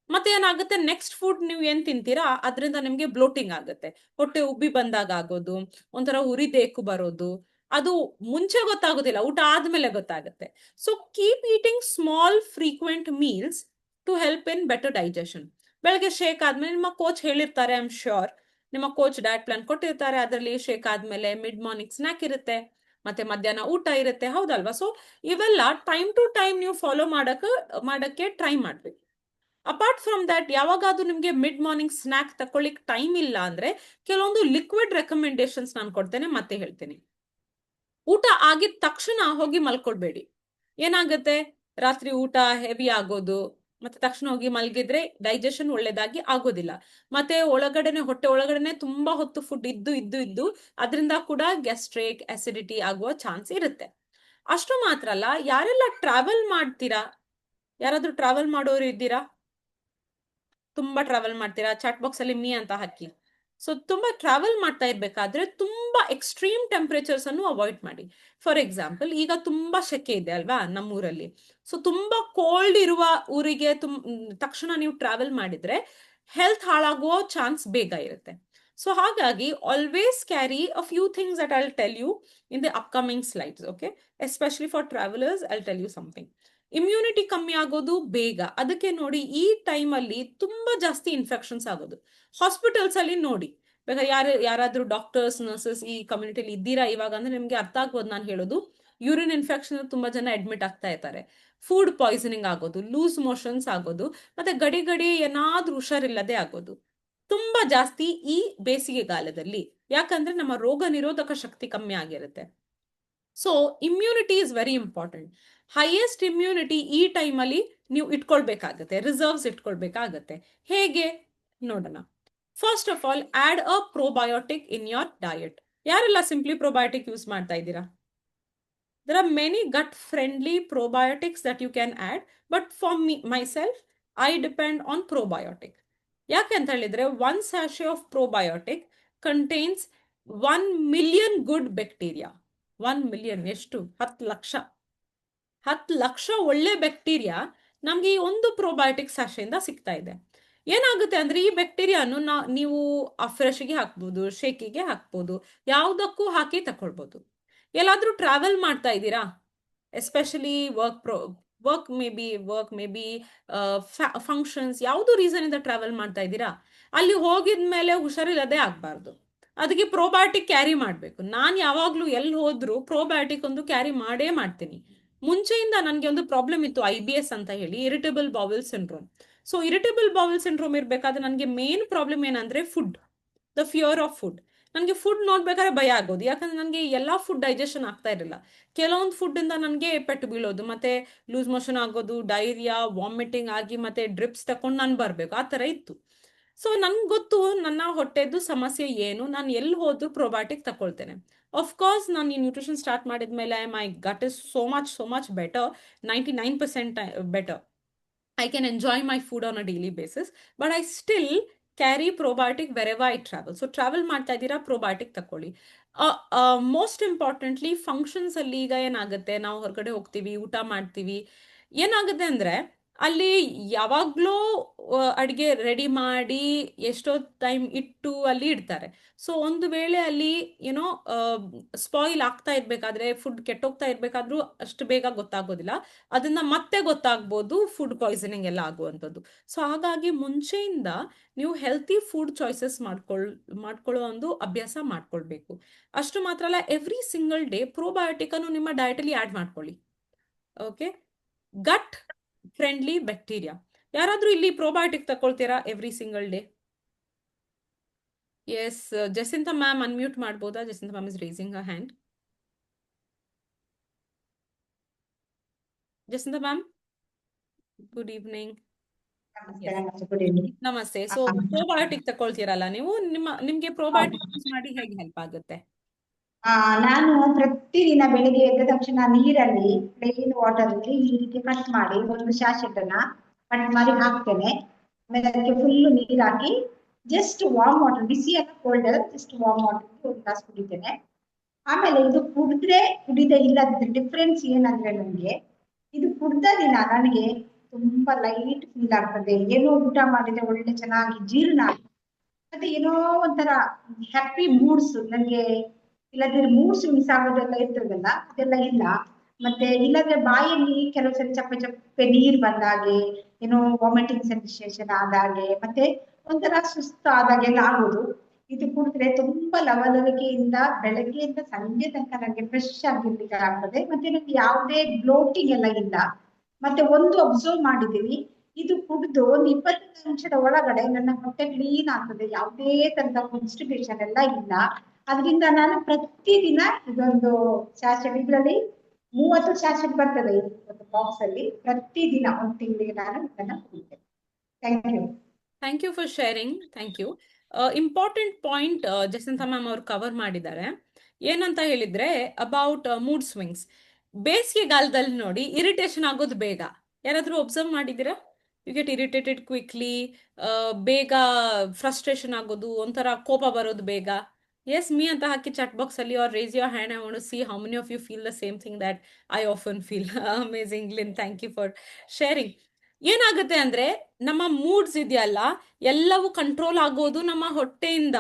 A: ಮತ್ತೆ ಏನಾಗುತ್ತೆ, ನೆಕ್ಸ್ಟ್ ಫುಡ್ ನೀವು ಏನ್ ತಿಂತೀರಾ ಅದರಿಂದ ನಿಮ್ಗೆ ಬ್ಲೋಟಿಂಗ್ ಆಗುತ್ತೆ, ಹೊಟ್ಟೆ ಉಬ್ಬಿ ಬಂದಾಗ ಆಗೋದು, ಒಂಥರ ಉರಿದೇಕು ಬರೋದು. ಅದು ಮುಂಚೆ ಗೊತ್ತಾಗೋದಿಲ್ಲ, ಊಟ ಆದ್ಮೇಲೆ ಗೊತ್ತಾಗುತ್ತೆ. So keep eating small frequent meals to help in better digestion. ಬೆಳಗ್ಗೆ ಶೇಕ್ ಆದ್ಮೇಲೆ ನಿಮ್ಮ ಕೋಚ್ ಹೇಳಿರ್ತಾರೆ, ಐ ಆಮ್ ಶ್ಯೂರ್ ನಿಮ್ಮ ಕೋಚ್ ಡಯಟ್ ಪ್ಲಾನ್ ಕೊಟ್ಟಿರ್ತಾರೆ, ಅದರಲ್ಲಿ ಶೇಕ್ ಆದ್ಮೇಲೆ ಮಿಡ್ ಮಾರ್ನಿಂಗ್ ಸ್ನಾಕ್ ಇರುತ್ತೆ, ಮತ್ತೆ ಮಧ್ಯಾಹ್ನ ಊಟ ಇರುತ್ತೆ, ಹೌದಲ್ವಾ? ಸೊ ಇವೆಲ್ಲ ಟೈಮ್ ಟು ಟೈಮ್ ನೀವು ಫಾಲೋ ಮಾಡಕ್ಕೆ ಟ್ರೈ ಮಾಡ್ಬೇಕು. ಅಪಾರ್ಟ್ ಫ್ರಮ್ ದಟ್, ಯಾವಾಗಾದ್ರೂ ನಿಮ್ಗೆ ಮಿಡ್ ಮಾರ್ನಿಂಗ್ ಸ್ನಾಕ್ ತಕೊಳ್ಳಿಕ್ ಟೈಮ್ ಇಲ್ಲ ಅಂದ್ರೆ ಕೆಲವೊಂದು ಲಿಕ್ವಿಡ್ ರೆಕಮೆಂಡೇಶನ್ಸ್ ನಾನು ಕೊಡ್ತೇನೆ, ಮತ್ತೆ ಹೇಳ್ತೇನೆ. ಊಟ ಆಗಿದ ತಕ್ಷಣ ಹೋಗಿ ಮಲ್ಕೊಳ್ಬೇಡಿ. ಏನಾಗುತ್ತೆ, ರಾತ್ರಿ ಊಟ ಹೆವಿ ಆಗೋದು, ಮತ್ತೆ ತಕ್ಷಣ ಹೋಗಿ ಮಲ್ಗಿದ್ರೆ ಡೈಜೆಷನ್ ಒಳ್ಳೇದಾಗಿ ಆಗೋದಿಲ್ಲ. ಮತ್ತೆ ಹೊಟ್ಟೆ ಒಳಗಡೆನೆ ತುಂಬಾ ಹೊತ್ತು ಫುಡ್ ಇದ್ದು ಅದರಿಂದ ಕೂಡ ಗ್ಯಾಸ್ಟ್ರಿಕ್, ಅಸಿಡಿಟಿ ಆಗುವ ಚಾನ್ಸ್ ಇರುತ್ತೆ. ಅಷ್ಟು ಮಾತ್ರ ಅಲ್ಲ, ಯಾರೆಲ್ಲ ಟ್ರಾವೆಲ್ ಮಾಡ್ತೀರಾ, ಯಾರಾದ್ರೂ ಟ್ರಾವೆಲ್ ಮಾಡೋರು ಇದ್ದೀರಾ? ತುಂಬಾ ಟ್ರಾವೆಲ್ ಮಾಡ್ತೀರಾ? ಚಾಟ್ ಬಾಕ್ಸ್ ಅಲ್ಲಿ ಮೀ ಅಂತ ಹಾಕಿ. ಸೊ ತುಂಬಾ ಟ್ರಾವೆಲ್ ಮಾಡ್ತಾ ಇರ್ಬೇಕಾದ್ರೆ ತುಂಬಾ ಎಕ್ಸ್ಟ್ರೀಮ್ ಟೆಂಪರೇಚರ್ಸ್ ಅನ್ನು ಅವಾಯ್ಡ್ ಮಾಡಿ. ಫಾರ್ ಎಕ್ಸಾಂಪಲ್, ಈಗ ತುಂಬಾ ಸೆಕೆ ಇದೆ ಅಲ್ವಾ ನಮ್ಮೂರಲ್ಲಿ. ಸೊ ತುಂಬಾ ಕೋಲ್ಡ್ ಇರುವ ಊರಿಗೆ ತಕ್ಷಣ ನೀವು ಟ್ರಾವೆಲ್ ಮಾಡಿದ್ರೆ ಹೆಲ್ತ್ ಹಾಳಾಗುವ ಚಾನ್ಸ್ ಬೇಗ ಇರುತ್ತೆ. ಸೊ ಹಾಗಾಗಿ always carry a few things that I tell you in the upcoming slides. Okay, especially for travellers I tell you something. Immunity ಕಮ್ಮಿ ಆಗೋದು ಬೇಗ. ಅದಕ್ಕೆ ನೋಡಿ, ಈ ಟೈಮಲ್ಲಿ ತುಂಬಾ ಜಾಸ್ತಿ ಇನ್ಫೆಕ್ಷನ್ಸ್ ಆಗೋದು. ಹಾಸ್ಪಿಟಲ್ಸ್ ಅಲ್ಲಿ ನೋಡಿ, ಬೇಕಾದ್ರೆ ಯಾರಾದ್ರೂ ಡಾಕ್ಟರ್ಸ್ ನರ್ಸಸ್ ಈ ಕಮ್ಯುನಿಟಿಲಿ ಇದ್ದೀರಾ ಇವಾಗ ಅಂದ್ರೆ ನಿಮ್ಗೆ ಅರ್ಥ ಆಗ್ಬೋದು ನಾನು ಹೇಳೋದು. ಯೂರಿನ್ ಇನ್ಫೆಕ್ಷನ್ ತುಂಬಾ ಜನ ಅಡ್ಮಿಟ್ ಆಗ್ತಾ ಇರ್ತಾರೆ. ಫುಡ್ ಪಾಯ್ಸನಿಂಗ್ ಆಗೋದು, ಲೂಸ್ ಮೋಷನ್ಸ್ ಆಗೋದು, ಮತ್ತೆ ಗಡಿ ಗಡಿ ಏನಾದ್ರೂ ಹುಷಾರಿಲ್ಲದೆ ಆಗೋದು ತುಂಬಾ ಜಾಸ್ತಿ ಈ ಬೇಸಿಗೆಗಾಲದಲ್ಲಿ. ಯಾಕಂದ್ರೆ ನಮ್ಮ ರೋಗ ನಿರೋಧಕ ಶಕ್ತಿ ಕಮ್ಮಿ ಆಗಿರುತ್ತೆ. So immunity is very important. Highest immunity ಈ ಟೈಮಲ್ಲಿ ನೀವು ಇಟ್ಕೊಳ್ಬೇಕಾಗತ್ತೆ, ರಿಸರ್ವ್ಸ್ ಇಟ್ಕೊಳ್ಬೇಕಾಗತ್ತೆ. ಹೇಗೆ ನೋಡೋಣ. First of all, add a probiotic in your diet. ಯಾರೆಲ್ಲ ಸಿಂಪ್ಲಿ ಪ್ರೋಬಯೋಟಿಕ್ ಯೂಸ್ ಮಾಡ್ತಾ ಇದ್ದೀರಾ? There are many gut friendly probiotics that you can add, but for me myself I depend on probiotic. ಯಾಕೆ ಅಂತ ಹೇಳಿದ್ರೆ, 1 sachet of probiotic contains 1 million good bacteria. 1 million ಎಷ್ಟು? 10 ಲಕ್ಷ. 10 ಲಕ್ಷ ಒಳ್ಳೆ bacteria ನಮ್ಗೆ ಈ ಒಂದು ಪ್ರೋಬಯೋಟಿಕ್ ಸ್ಯಾಶೆಯಿಂದ ಸಿಗ್ತಾ ಇದೆ. ಏನಾಗುತ್ತೆ ಅಂದ್ರೆ, ಈ ಬ್ಯಾಕ್ಟೀರಿಯಾನು ನೀವು ಫ್ರೆಶ್ಗೆ ಹಾಕ್ಬೋದು, ಶೇಕಿಗೆ ಹಾಕ್ಬೋದು, ಯಾವುದಕ್ಕೂ ಹಾಕಿ ತಕೊಳ್ಬೋದು. ಎಲ್ಲಾದ್ರೂ ಟ್ರಾವೆಲ್ ಮಾಡ್ತಾ ಇದ್ದೀರಾ, especially work may be functions, ಯಾವುದು ರೀಸನ್ ಇಂದ ಟ್ರಾವೆಲ್ ಮಾಡ್ತಾ ಇದ್ದೀರಾ, ಅಲ್ಲಿ ಹೋಗಿದ್ಮೇಲೆ ಹುಷಾರಿಲ್ಲದೆ ಆಗ್ಬಾರ್ದು. ಅದಕ್ಕೆ ಪ್ರೋಬಯೋಟಿಕ್ ಕ್ಯಾರಿ ಮಾಡಬೇಕು. ನಾನು ಯಾವಾಗ್ಲೂ ಎಲ್ಲಿ ಹೋದ್ರು ಪ್ರೋಬಯೋಟಿಕ್ ಒಂದು ಕ್ಯಾರಿ ಮಾಡೇ ಮಾಡ್ತೀನಿ. ಮುಂಚೆಯಿಂದ ನನಗೆ ಒಂದು ಪ್ರಾಬ್ಲಮ್ ಇತ್ತು, IBS ಅಂತ ಹೇಳಿ, irritable bowel syndrome. So irritable bowel syndrome ಇರ್ಬೇಕಾದ್ರೆ ನನಗೆ ಮೇನ್ ಪ್ರಾಬ್ಲಮ್ ಏನಂದ್ರೆ food, the fear of food. ನನಗೆ ಫುಡ್ ನೋಡ್ಬೇಕಾದ್ರೆ ಭಯ ಆಗೋದು, ಯಾಕಂದ್ರೆ ನನಗೆ ಎಲ್ಲಾ ಫುಡ್ ಡೈಜೆಷನ್ ಆಗ್ತಾ ಇರಲಿಲ್ಲ. ಕೆಲವೊಂದು ಫುಡ್ ಇಂದ ನನಗೆ ಪೆಟ್ಟು ಬೀಳೋದು, ಮತ್ತೆ ಲೂಸ್ ಮೋಷನ್ ಆಗೋದು, ಡೈರಿಯಾ, ವಾಮಿಟಿಂಗ್ ಆಗಿ ಮತ್ತೆ ಡ್ರಿಪ್ಸ್ ತಕೊಂಡು ನಾನು ಬರಬೇಕು, ಆ ಥರ ಇತ್ತು. ಸೊ ನನ್ಗೆ ಗೊತ್ತು ನನ್ನ ಹೊಟ್ಟೆದು ಸಮಸ್ಯೆ ಏನು, ನಾನು ಎಲ್ಲಿ ಹೋದ್ರು ಪ್ರೋಬಯೋಟಿಕ್ ತಗೊಳ್ತೇನೆ. ಕೋರ್ಸ್ ನಾನು ಈ ನ್ಯೂಟ್ರಿಷನ್ ಸ್ಟಾರ್ಟ್ ಮಾಡಿದ್ಮೇಲೆ my gut is so much better, 99% better. I can enjoy my food on a daily basis, but I still carry probiotic wherever I travel. So travel ಮಾಡ್ತಾ ಇದ್ದೀರಾ, probiotic ತಕೊಳ್ಳಿ. ಮೋಸ್ಟ್ ಇಂಪಾರ್ಟೆಂಟ್ಲಿ ಫಂಕ್ಷನ್ಸ್ ಅಲ್ಲಿ ಈಗ ಏನಾಗುತ್ತೆ, ನಾವು ಹೊರಗಡೆ ಹೋಗ್ತೀವಿ, ಊಟ ಮಾಡ್ತೀವಿ, ಏನಾಗುತ್ತೆ ಅಂದ್ರೆ ಅಲ್ಲಿ ಯಾವಾಗ್ಲೂ ಅಡಿಗೆ ರೆಡಿ ಮಾಡಿ ಎಷ್ಟೋ ಟೈಮ್ ಇಟ್ಟು ಅಲ್ಲಿ ಇಡ್ತಾರೆ. ಸೊ ಒಂದು ವೇಳೆ ಅಲ್ಲಿ ಏನೋ ಸ್ಪಾಯಿಲ್ ಆಗ್ತಾ ಇರ್ಬೇಕಾದ್ರೆ, ಫುಡ್ ಕೆಟ್ಟೋಗ್ತಾ ಇರ್ಬೇಕಾದ್ರೂ ಅಷ್ಟು ಬೇಗ ಗೊತ್ತಾಗೋದಿಲ್ಲ. ಅದನ್ನ ಮತ್ತೆ ಗೊತ್ತಾಗ್ಬೋದು, ಫುಡ್ ಪಾಯ್ಸನಿಂಗ್ ಎಲ್ಲ ಆಗುವಂಥದ್ದು. ಸೊ ಹಾಗಾಗಿ ಮುಂಚೆಯಿಂದ ನೀವು ಹೆಲ್ತಿ ಫುಡ್ ಚಾಯ್ಸಸ್ ಮಾಡ್ಕೊಳ್ಳೋ ಒಂದು ಅಭ್ಯಾಸ ಮಾಡ್ಕೊಳ್ಬೇಕು. ಅಷ್ಟು ಮಾತ್ರ ಅಲ್ಲ, ಎವ್ರಿ ಸಿಂಗಲ್ ಡೇ ಪ್ರೋಬಯೋಟಿಕ್ ಅನ್ನು ನಿಮ್ಮ ಡಯಟಲ್ಲಿ ಆಡ್ ಮಾಡ್ಕೊಳ್ಳಿ. Okay, gut friendly bacteria. ಯಾರಾದ್ರೂ ಇಲ್ಲಿ ಪ್ರೋಬಯೋಟಿಕ್ ತಗೊಳ್ತೀರಾ every single day? Yes, Jacinta ma'am unmute ಮಾಡ್ಬೋದಾ? Jacinta ma'am is raising a hand. Jacinta ma'am, good evening. ನಮಸ್ತೆ. ಸೊ ಪ್ರೋಬಯೋಟಿಕ್ ತಗೊಳ್ತೀರಲ್ಲ ನೀವು, ನಿಮ್ಗೆ ಪ್ರೋಬಯೋಟಿಕ್ ಯೂಸ್ ಮಾಡಿ ಹೇಗೆ ಹೆಲ್ಪ್ ಆಗುತ್ತೆ?
B: ನಾನು ಪ್ರತಿದಿನ ಬೆಳಿಗ್ಗೆ ಎದ್ದ ತಕ್ಷಣ ನೀರಲ್ಲಿ, ಪ್ಲೇನ್ ವಾಟರ್ ಅಲ್ಲಿ ಈ ರೀತಿ ಕಟ್ ಮಾಡಿ ಒಂದು ಶಾಶೆಟ್ ಅನ್ನ ಕಟ್ ಮಾಡಿ ಹಾಕ್ತೇನೆ. ಆಮೇಲೆ ಅದಕ್ಕೆ ಫುಲ್ ನೀರ್ ಹಾಕಿ ಜಸ್ಟ್ ವಾರ್ಮ್ ವಾಟರ್, ಬಿಸಿ ಅಲ್ಲ ಕೋಲ್ಡ್ ಅಲ್ಲ, ಜಸ್ಟ್ ವಾರ್ಮ್ ವಾಟರ್ ಒಂದು ಗ್ಲಾಸ್ ಕುಡಿತೇನೆ. ಆಮೇಲೆ ಇದು ಕುಡಿದ್ರೆ ಕುಡಿದ ಇಲ್ಲ ಡಿಫ್ರೆನ್ಸ್ ಏನಂದ್ರೆ, ನನಗೆ ಇದು ಕುಡ್ದ ದಿನ ನನಗೆ ತುಂಬಾ ಲೈಟ್ ಫೀಲ್ ಆಗ್ತದೆ. ಏನೋ ಊಟ ಮಾಡಿದ್ರೆ ಒಳ್ಳೆ ಚೆನ್ನಾಗಿ ಜೀರ್ಣ ಆಗಿ, ಮತ್ತೆ ಏನೋ ಒಂಥರ ಹ್ಯಾಪಿ ಮೂಡ್ಸ್ ನನಗೆ. ಇಲ್ಲದ್ರೆ ಮೂಡ್ ಸ್ವಿಂಗ್ಸ್ ಆಗೋದೆಲ್ಲ ಇರ್ತದಲ್ಲ, ಅದೆಲ್ಲ ಇಲ್ಲ. ಮತ್ತೆ ಇಲ್ಲದ್ರೆ ಬಾಯಲ್ಲಿ ಕೆಲವು ಸಲ ಚಪ್ಪೆ ಚಪ್ಪೆ ನೀರ್ ಬಂದಾಗೆ, ಏನೋ ವಾಮಿಟಿಂಗ್ ಸೆನ್ಸೇಷನ್ ಆದಾಗೆ, ಮತ್ತೆ ಒಂಥರ ಸುಸ್ತು ಆದಾಗೆಲ್ಲ ಆಗೋದು. ಇದು ಕುಡಿದ್ರೆ ತುಂಬಾ ಲವಲವಿಕೆಯಿಂದ ಬೆಳಗ್ಗೆಯಿಂದ ಸಂಜೆ ತನಕ ನನಗೆ ಫ್ರೆಶ್ ಆಗಿರ್ಲಿಕ್ಕೆ ಆಗ್ತದೆ. ಮತ್ತೆ ನನಗೆ ಯಾವುದೇ ಬ್ಲೋಟಿಂಗ್ ಎಲ್ಲ ಇಲ್ಲ. ಮತ್ತೆ ಒಂದು ಅಬ್ಸರ್ವ್ ಮಾಡಿದ್ದೀನಿ, ಇದು ಕುಡಿದು ಒಂದು 20 ನಿಮಿಷದ ಒಳಗಡೆ ನನ್ನ ಹೊಟ್ಟೆ ಕ್ಲೀನ್ ಆಗ್ತದೆ, ಯಾವುದೇ ತರದ ಕಾನ್ಸ್ಟಿಪೇಷನ್ ಎಲ್ಲ ಇಲ್ಲ. ಅದರಿಂದ ನಾನು ಪ್ರತಿದಿನ ಇದೊಂದು ಶಾಶೆಟ್, ಇದರಲ್ಲಿ 30 ಶಾಶೆಟ್ ಬರ್ತದೆ ಒಂದು ಬಾಕ್ಸ್ ಅಲ್ಲಿ, ಪ್ರತಿದಿನ ಒಂದು ತಿಂಗಳಿಗೆ ನಾನು ಇದನ್ನ ಕುಡಿತೇನೆ. Thank you.
A: Thank you for sharing. Thank you. Important point Jacinta ma'am ಅವ್ರು ಕವರ್ ಮಾಡಿದ್ದಾರೆ. ಏನಂತ ಹೇಳಿದ್ರೆ, ಅಬೌಟ್ ಮೂಡ್ ಸ್ವಿಂಗ್ಸ್. ಬೇಸಿಗೆಗಾಲದಲ್ಲಿ ನೋಡಿ ಇರಿಟೇಷನ್ ಆಗೋದು ಬೇಗ. ಯಾರಾದ್ರೂ ಒಬ್ಸರ್ವ್ ಮಾಡಿದ್ದೀರಾ? ಯು ಗೆಟ್ ಇರಿಟೇಟೆಡ್ ಕ್ವಿಕ್ಲಿ, ಬೇಗ ಫ್ರಸ್ಟ್ರೇಷನ್ ಆಗೋದು, ಒಂಥರ ಕೋಪ ಬರೋದು ಬೇಗ. ಎಸ್ ಮೀ ಅಂತ ಹಾಕಿ ಚಾಟ್ ಬಾಕ್ಸ್ ಅಲ್ಲಿ, or raise your hand. I want to see how many of you feel the same thing that I often feel. Amazing Lin, thank you for sharing. ಏನಾಗುತ್ತೆ ಅಂದ್ರೆ ನಮ್ಮ ಮೂಡ್ಸ್ ಇದೆಯಲ್ಲ, ಎಲ್ಲವೂ control ಆಗೋದು ನಮ್ಮ ಹೊಟ್ಟೆಯಿಂದ.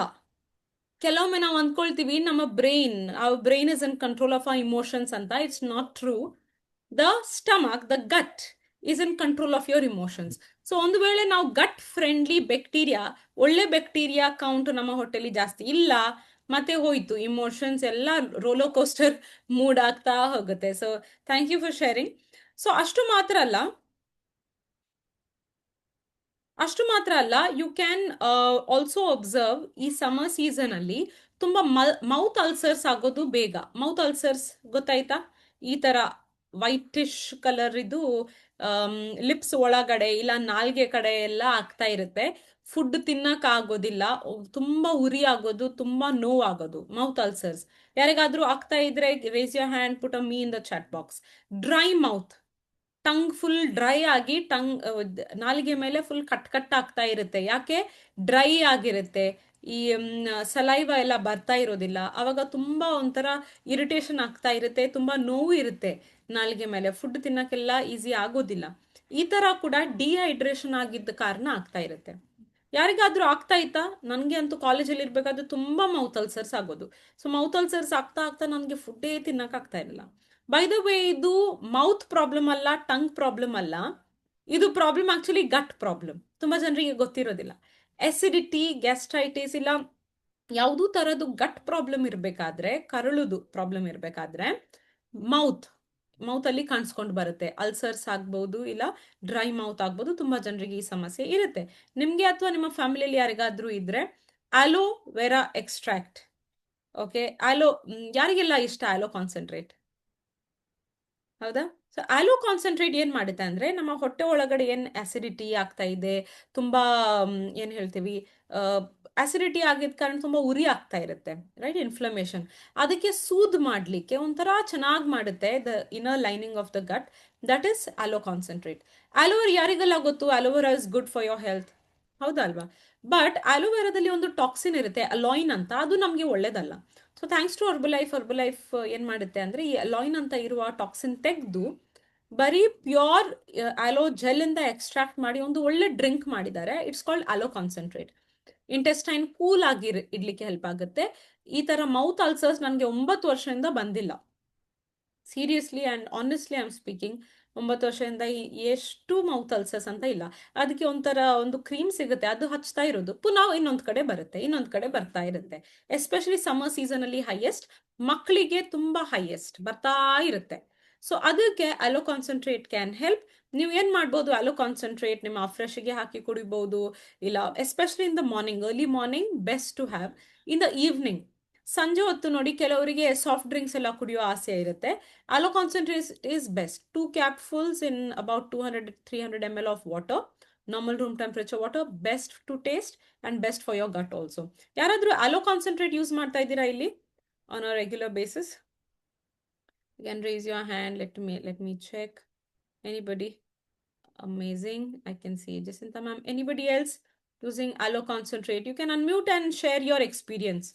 A: ಕೆಲವೊಮ್ಮೆ ನಾವು ಅಂದ್ಕೊಳ್ತೀವಿ ನಮ್ಮ brain is in control of our emotions ಅಂತ. It's not true. The stomach, the gut is in control of your emotions. So ಒಂದು ವೇಳೆ ನಾವು ಗಟ್ ಫ್ರೆಂಡ್ಲಿ ಬ್ಯಾಕ್ಟೀರಿಯಾ, ಒಳ್ಳೆ ಬ್ಯಾಕ್ಟೀರಿಯಾ ಕೌಂಟ್ ನಮ್ಮ ಹೊಟ್ಟೆಲಿ ಜಾಸ್ತಿ ಇಲ್ಲ, ಮತ್ತೆ ಹೋಯ್ತು ಇಮೋಷನ್ಸ್ ಎಲ್ಲ ರೋಲರ್ ಕೋಸ್ಟರ್ ಮೂಡ್ ಆಗ್ತಾ ಹೋಗುತ್ತೆ. So thank you for sharing. So ಅಷ್ಟು ಮಾತ್ರ ಅಲ್ಲ, ಯು ಕ್ಯಾನ್ ಆಲ್ಸೋ ಅಬ್ಸರ್ವ್ ಈ ಸಮ್ಮರ್ ಸೀಸನ್ ಅಲ್ಲಿ ತುಂಬಾ ಮೌತ್ ಅಲ್ಸರ್ಸ್ ಆಗೋದು ಬೇಗ. ಮೌತ್ ಅಲ್ಸರ್ಸ್ ಗೊತ್ತಾಯ್ತಾ? ಈ ತರ ವೈಟಿಶ್ ಕಲರ್ ಇದು ಲಿಪ್ಸ್ ಒಳಗಡೆ ಇಲ್ಲ ನಾಲ್ಗೆ ಕಡೆ ಎಲ್ಲ ಆಗ್ತಾ ಇರುತ್ತೆ. ಫುಡ್ ತಿನ್ನಕ್ ಆಗೋದಿಲ್ಲ, ತುಂಬಾ ಉರಿ ಆಗೋದು, ತುಂಬಾ ನೋವಾಗೋದು, ಮೌತ್ ಅಲ್ಸರ್ಸ್. ಯಾರಿಗಾದ್ರೂ ಆಗ್ತಾ ಇದ್ರೆ raise your hand, put a me in the chat box. Dry mouth, tongue full dry ಆಗಿ, ನಾಲಿಗೆ ಮೇಲೆ ಫುಲ್ ಕಟ್ ಆಗ್ತಾ ಇರುತ್ತೆ. ಯಾಕೆ? ಡ್ರೈ ಆಗಿರುತ್ತೆ. ಈ ಸಲೈವ ಎಲ್ಲ ಬರ್ತಾ ಇರೋದಿಲ್ಲ. ಅವಾಗ ತುಂಬಾ ಒಂಥರ ಇರಿಟೇಷನ್ ಆಗ್ತಾ ಇರುತ್ತೆ, ತುಂಬಾ ನೋವು ಇರುತ್ತೆ ನಾಲಿಗೆ ಮೇಲೆ, ಫುಡ್ ತಿನ್ನಕ್ಕೆಲ್ಲ ಈಸಿ ಆಗೋದಿಲ್ಲ. ಈ ತರ ಕೂಡ ಡಿಹೈಡ್ರೇಷನ್ ಆಗಿದ್ದ ಕಾರಣ ಆಗ್ತಾ ಇರುತ್ತೆ. ಯಾರಿಗಾದ್ರೂ ಆಗ್ತಾ ಇತ್ತಾ? ನನಗೆ ಅಂತೂ ಕಾಲೇಜಲ್ಲಿ ಇರ್ಬೇಕಾದ್ರೆ ತುಂಬಾ ಮೌತ್ ಅಲ್ಸರ್ಸ್ ಆಗೋದು. ಸೊ ಮೌತ್ ಅಲ್ಸರ್ಸ್ ಆಗ್ತಾ ನನಗೆ ಫುಡ್ಡೇ ತಿನ್ನಕ್ ಆಗ್ತಾ ಇರಲಿಲ್ಲ. ಬೈ ದ ವೇ, ಇದು ಮೌತ್ ಪ್ರಾಬ್ಲಮ್ ಅಲ್ಲ, ಟಂಗ್ ಪ್ರಾಬ್ಲಮ್ ಅಲ್ಲ. ಇದು ಪ್ರಾಬ್ಲಮ್ ಆಕ್ಚುಲಿ ಗಟ್ ಪ್ರಾಬ್ಲಮ್. ತುಂಬಾ ಜನರಿಗೆ ಗೊತ್ತಿರೋದಿಲ್ಲ. ಎಸಿಡಿಟಿ, ಗ್ಯಾಸ್ಟ್ರೈಟಿಸ್ ಇಲ್ಲ ಯಾವುದೂ ತರದ್ದು ಗಟ್ ಪ್ರಾಬ್ಲಮ್ ಇರಬೇಕಾದ್ರೆ, ಕರಳುದು ಪ್ರಾಬ್ಲಮ್ ಇರಬೇಕಾದ್ರೆ ಮೌತ್ ಅಲ್ಲಿ ಕಾಣಿಸ್ಕೊಂಡು ಬರುತ್ತೆ. ಅಲ್ಸರ್ಸ್ ಆಗ್ಬಹುದು, ಇಲ್ಲ ಡ್ರೈ ಮೌತ್ ಆಗ್ಬೋದು. ತುಂಬಾ ಜನರಿಗೆ ಈ ಸಮಸ್ಯೆ ಇರುತ್ತೆ. ನಿಮ್ಗೆ ಅಥವಾ ನಿಮ್ಮ ಫ್ಯಾಮಿಲಿಯಲ್ಲಿ ಯಾರಿಗಾದ್ರೂ ಇದ್ರೆ ಆಲೋವೆರಾ ಎಕ್ಸ್ಟ್ರಾಕ್ಟ್, ಓಕೆ, ಯಾರಿಗೆಲ್ಲ ಇಷ್ಟ ಆಲೋ ಕಾನ್ಸಂಟ್ರೇಟ್? ಹೌದಾ? ಸೊ ಆಲೋ ಕಾನ್ಸಂಟ್ರೇಟ್ ಏನ್ ಮಾಡುತ್ತೆ ಅಂದ್ರೆ, ನಮ್ಮ ಹೊಟ್ಟೆ ಒಳಗಡೆ ಏನ್ ಆಸಿಡಿಟಿ ಆಗ್ತಾ ಇದೆ, ತುಂಬಾ ಏನ್ ಹೇಳ್ತೀವಿ, ಆಸಿಡಿಟಿ ಆಗಿದ ಕಾರಣ ತುಂಬಾ ಉರಿ ಆಗ್ತಾ ಇರುತ್ತೆ, ರೈಟ್, ಇನ್ಫ್ಲಮೇಷನ್. ಅದಕ್ಕೆ ಸೂದ್ ಮಾಡ್ಲಿಕ್ಕೆ ಒಂಥರ ಚೆನ್ನಾಗಿ ಮಾಡುತ್ತೆ the inner lining of the gut. That is aloe concentrate. Aloe vera ಯಾರಿಗೆಲ್ಲ ಗೊತ್ತು aloe vera is good for your health, ಹೌದಲ್ವಾ? ಬಟ್ ಆಲೋವೆರಾದಲ್ಲಿ ಒಂದು ಟಾಕ್ಸಿನ್ ಇರುತ್ತೆ, ಅಲಾಯಿನ್ ಅಂತ, ಅದು ನಮಗೆ ಒಳ್ಳೇದಲ್ಲ. ಸೊ ಥ್ಯಾಂಕ್ಸ್ ಟು ಹರ್ಬಲೈಫ್ ಏನ್ ಮಾಡುತ್ತೆ ಅಂದ್ರೆ, ಈ ಅಲಾಯಿನ್ ಅಂತ ಇರುವ ಟಾಕ್ಸಿನ್ ತೆಗೆದು ಬರೀ ಪ್ಯೂರ್ ಆಲೋ ಜೆಲ್ ಇಂದ ಎಕ್ಸ್ಟ್ರಾಕ್ಟ್ ಮಾಡಿ ಒಂದು ಒಳ್ಳೆ ಡ್ರಿಂಕ್ ಮಾಡಿದ್ದಾರೆ. It's called aloe concentrate. Intestine cool ಆಗಿ ಇಡ್ಲಿಕ್ಕೆ ಹೆಲ್ಪ್ ಆಗುತ್ತೆ. ಈ ತರ ಮೌತ್ ಅಲ್ಸರ್ಸ್ ನನಗೆ 9 ವರ್ಷದಿಂದ ಬಂದಿಲ್ಲ. Seriously and honestly I am speaking. 9 ವರ್ಷದಿಂದ ಎಷ್ಟು ಮೌತ್ ಅಲ್ಸರ್ಸ್ ಅಂತ ಇಲ್ಲ. ಅದಕ್ಕೆ ಒಂಥರ ಒಂದು ಕ್ರೀಮ್ ಸಿಗುತ್ತೆ, ಅದು ಹಚ್ತಾ ಇರೋದು, ಪುನಃ ಇನ್ನೊಂದ್ ಕಡೆ ಬರುತ್ತೆ, ಇನ್ನೊಂದ್ ಕಡೆ ಬರ್ತಾ ಇರುತ್ತೆ. ಎಸ್ಪೆಷಲಿ ಸಮ್ಮರ್ ಸೀಸನ್ ಅಲ್ಲಿ ಹೈಯೆಸ್ಟ್, ಮಕ್ಕಳಿಗೆ ತುಂಬಾ ಹೈಯೆಸ್ಟ್ ಬರ್ತಾ ಇರುತ್ತೆ. ಸೊ ಅದಕ್ಕೆ ಅಲೋ ಕಾನ್ಸಂಟ್ರೇಟ್ ಕ್ಯಾನ್ ಹೆಲ್ಪ್. ನೀವು ಏನ್ ಮಾಡ್ಬೋದು, ಅಲೋ ಕಾನ್ಸಂಟ್ರೇಟ್ ನಿಮ್ಮ ಫ್ರೆಶ್ಗೆ ಹಾಕಿ ಕುಡಿಬಹುದು, ಇಲ್ಲ especially in the morning, early morning best to have. In the evening, ಸಂಜೆ ಹೊತ್ತು ನೋಡಿ ಕೆಲವರಿಗೆ ಸಾಫ್ಟ್ ಡ್ರಿಂಕ್ಸ್ ಎಲ್ಲ ಕುಡಿಯೋ ಆಸೆ ಇರುತ್ತೆ. Aloe concentrate is best. 2 capfuls in about 200-300 ml of water, normal room temperature water, best to taste and best for your gut also. ಯಾರಾದ್ರೂ aloe concentrate use ಮಾಡ್ತಾ ಇದ್ದೀರಾ ಇಲ್ಲಿ on a regular basis? You can raise your hand. Let me check. Anybody? Amazing. I can see Jacinta ma'am. Anybody else using aloe concentrate? You can unmute and share your experience.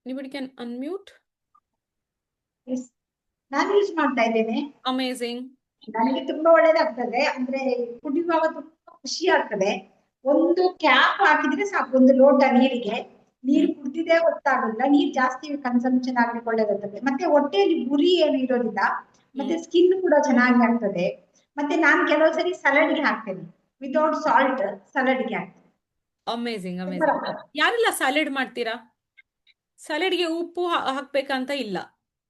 A: Anybody can unmute?
B: Yes. ನಾನು use ಮಾಡ್ತಾ ಇದ್ದೇನೆ.
A: Amazing.
B: ನನಗೆ ತುಂಬಾ ಒಳ್ಳೇದಾಗ್ತದೆ. ಅಂದ್ರೆ ಕುಡಿಯುವಾಗ ತುಂಬಾ ಖುಷಿ ಆಗ್ತದೆ. ಒಂದು ಕ್ಯಾಪ್ ಹಾಕಿದ್ರೆ ಸಾಕು, ಒಂದು ಲೋಟ ನೀರಿಗೆ ನೀರು ಕುಡ್ದಿದೆ ಗೊತ್ತಾಗಲ್ಲ. ನೀರ್ ಜಾಸ್ತಿ ಕನ್ಸಂಪ್ಷನ್ ಆಗ್ಲಿಕ್ಕೆ ಒಳ್ಳೇದಾಗ್ತದೆ. ಮತ್ತೆ ಹೊಟ್ಟೆಯಲ್ಲಿ ಗುರಿ ಏನು ಇರೋದಿಲ್ಲ. ಮತ್ತೆ ಸ್ಕಿನ್ ಕೂಡ ಚೆನ್ನಾಗಿ ಆಗ್ತದೆ. ಮತ್ತೆ ನಾನು ಕೆಲವು ಸರಿ ಸಲಾಡ್ಗೆ ಹಾಕ್ತೇನೆ, ವಿತೌಟ್ ಸಾಲ್ಟ್ ಸಲಾಡ್ಗೆ ಹಾಕ್ತೇನೆ.
A: ಅಮೇಝಿಂಗ್. ಯಾರೆಲ್ಲ ಸ್ಯಾಲೆಡ್ ಮಾಡ್ತೀರಾ? ಸ್ಯಾಲೆಡ್ಗೆ ಉಪ್ಪು ಹಾಕ್ಬೇಕಂತ ಇಲ್ಲ.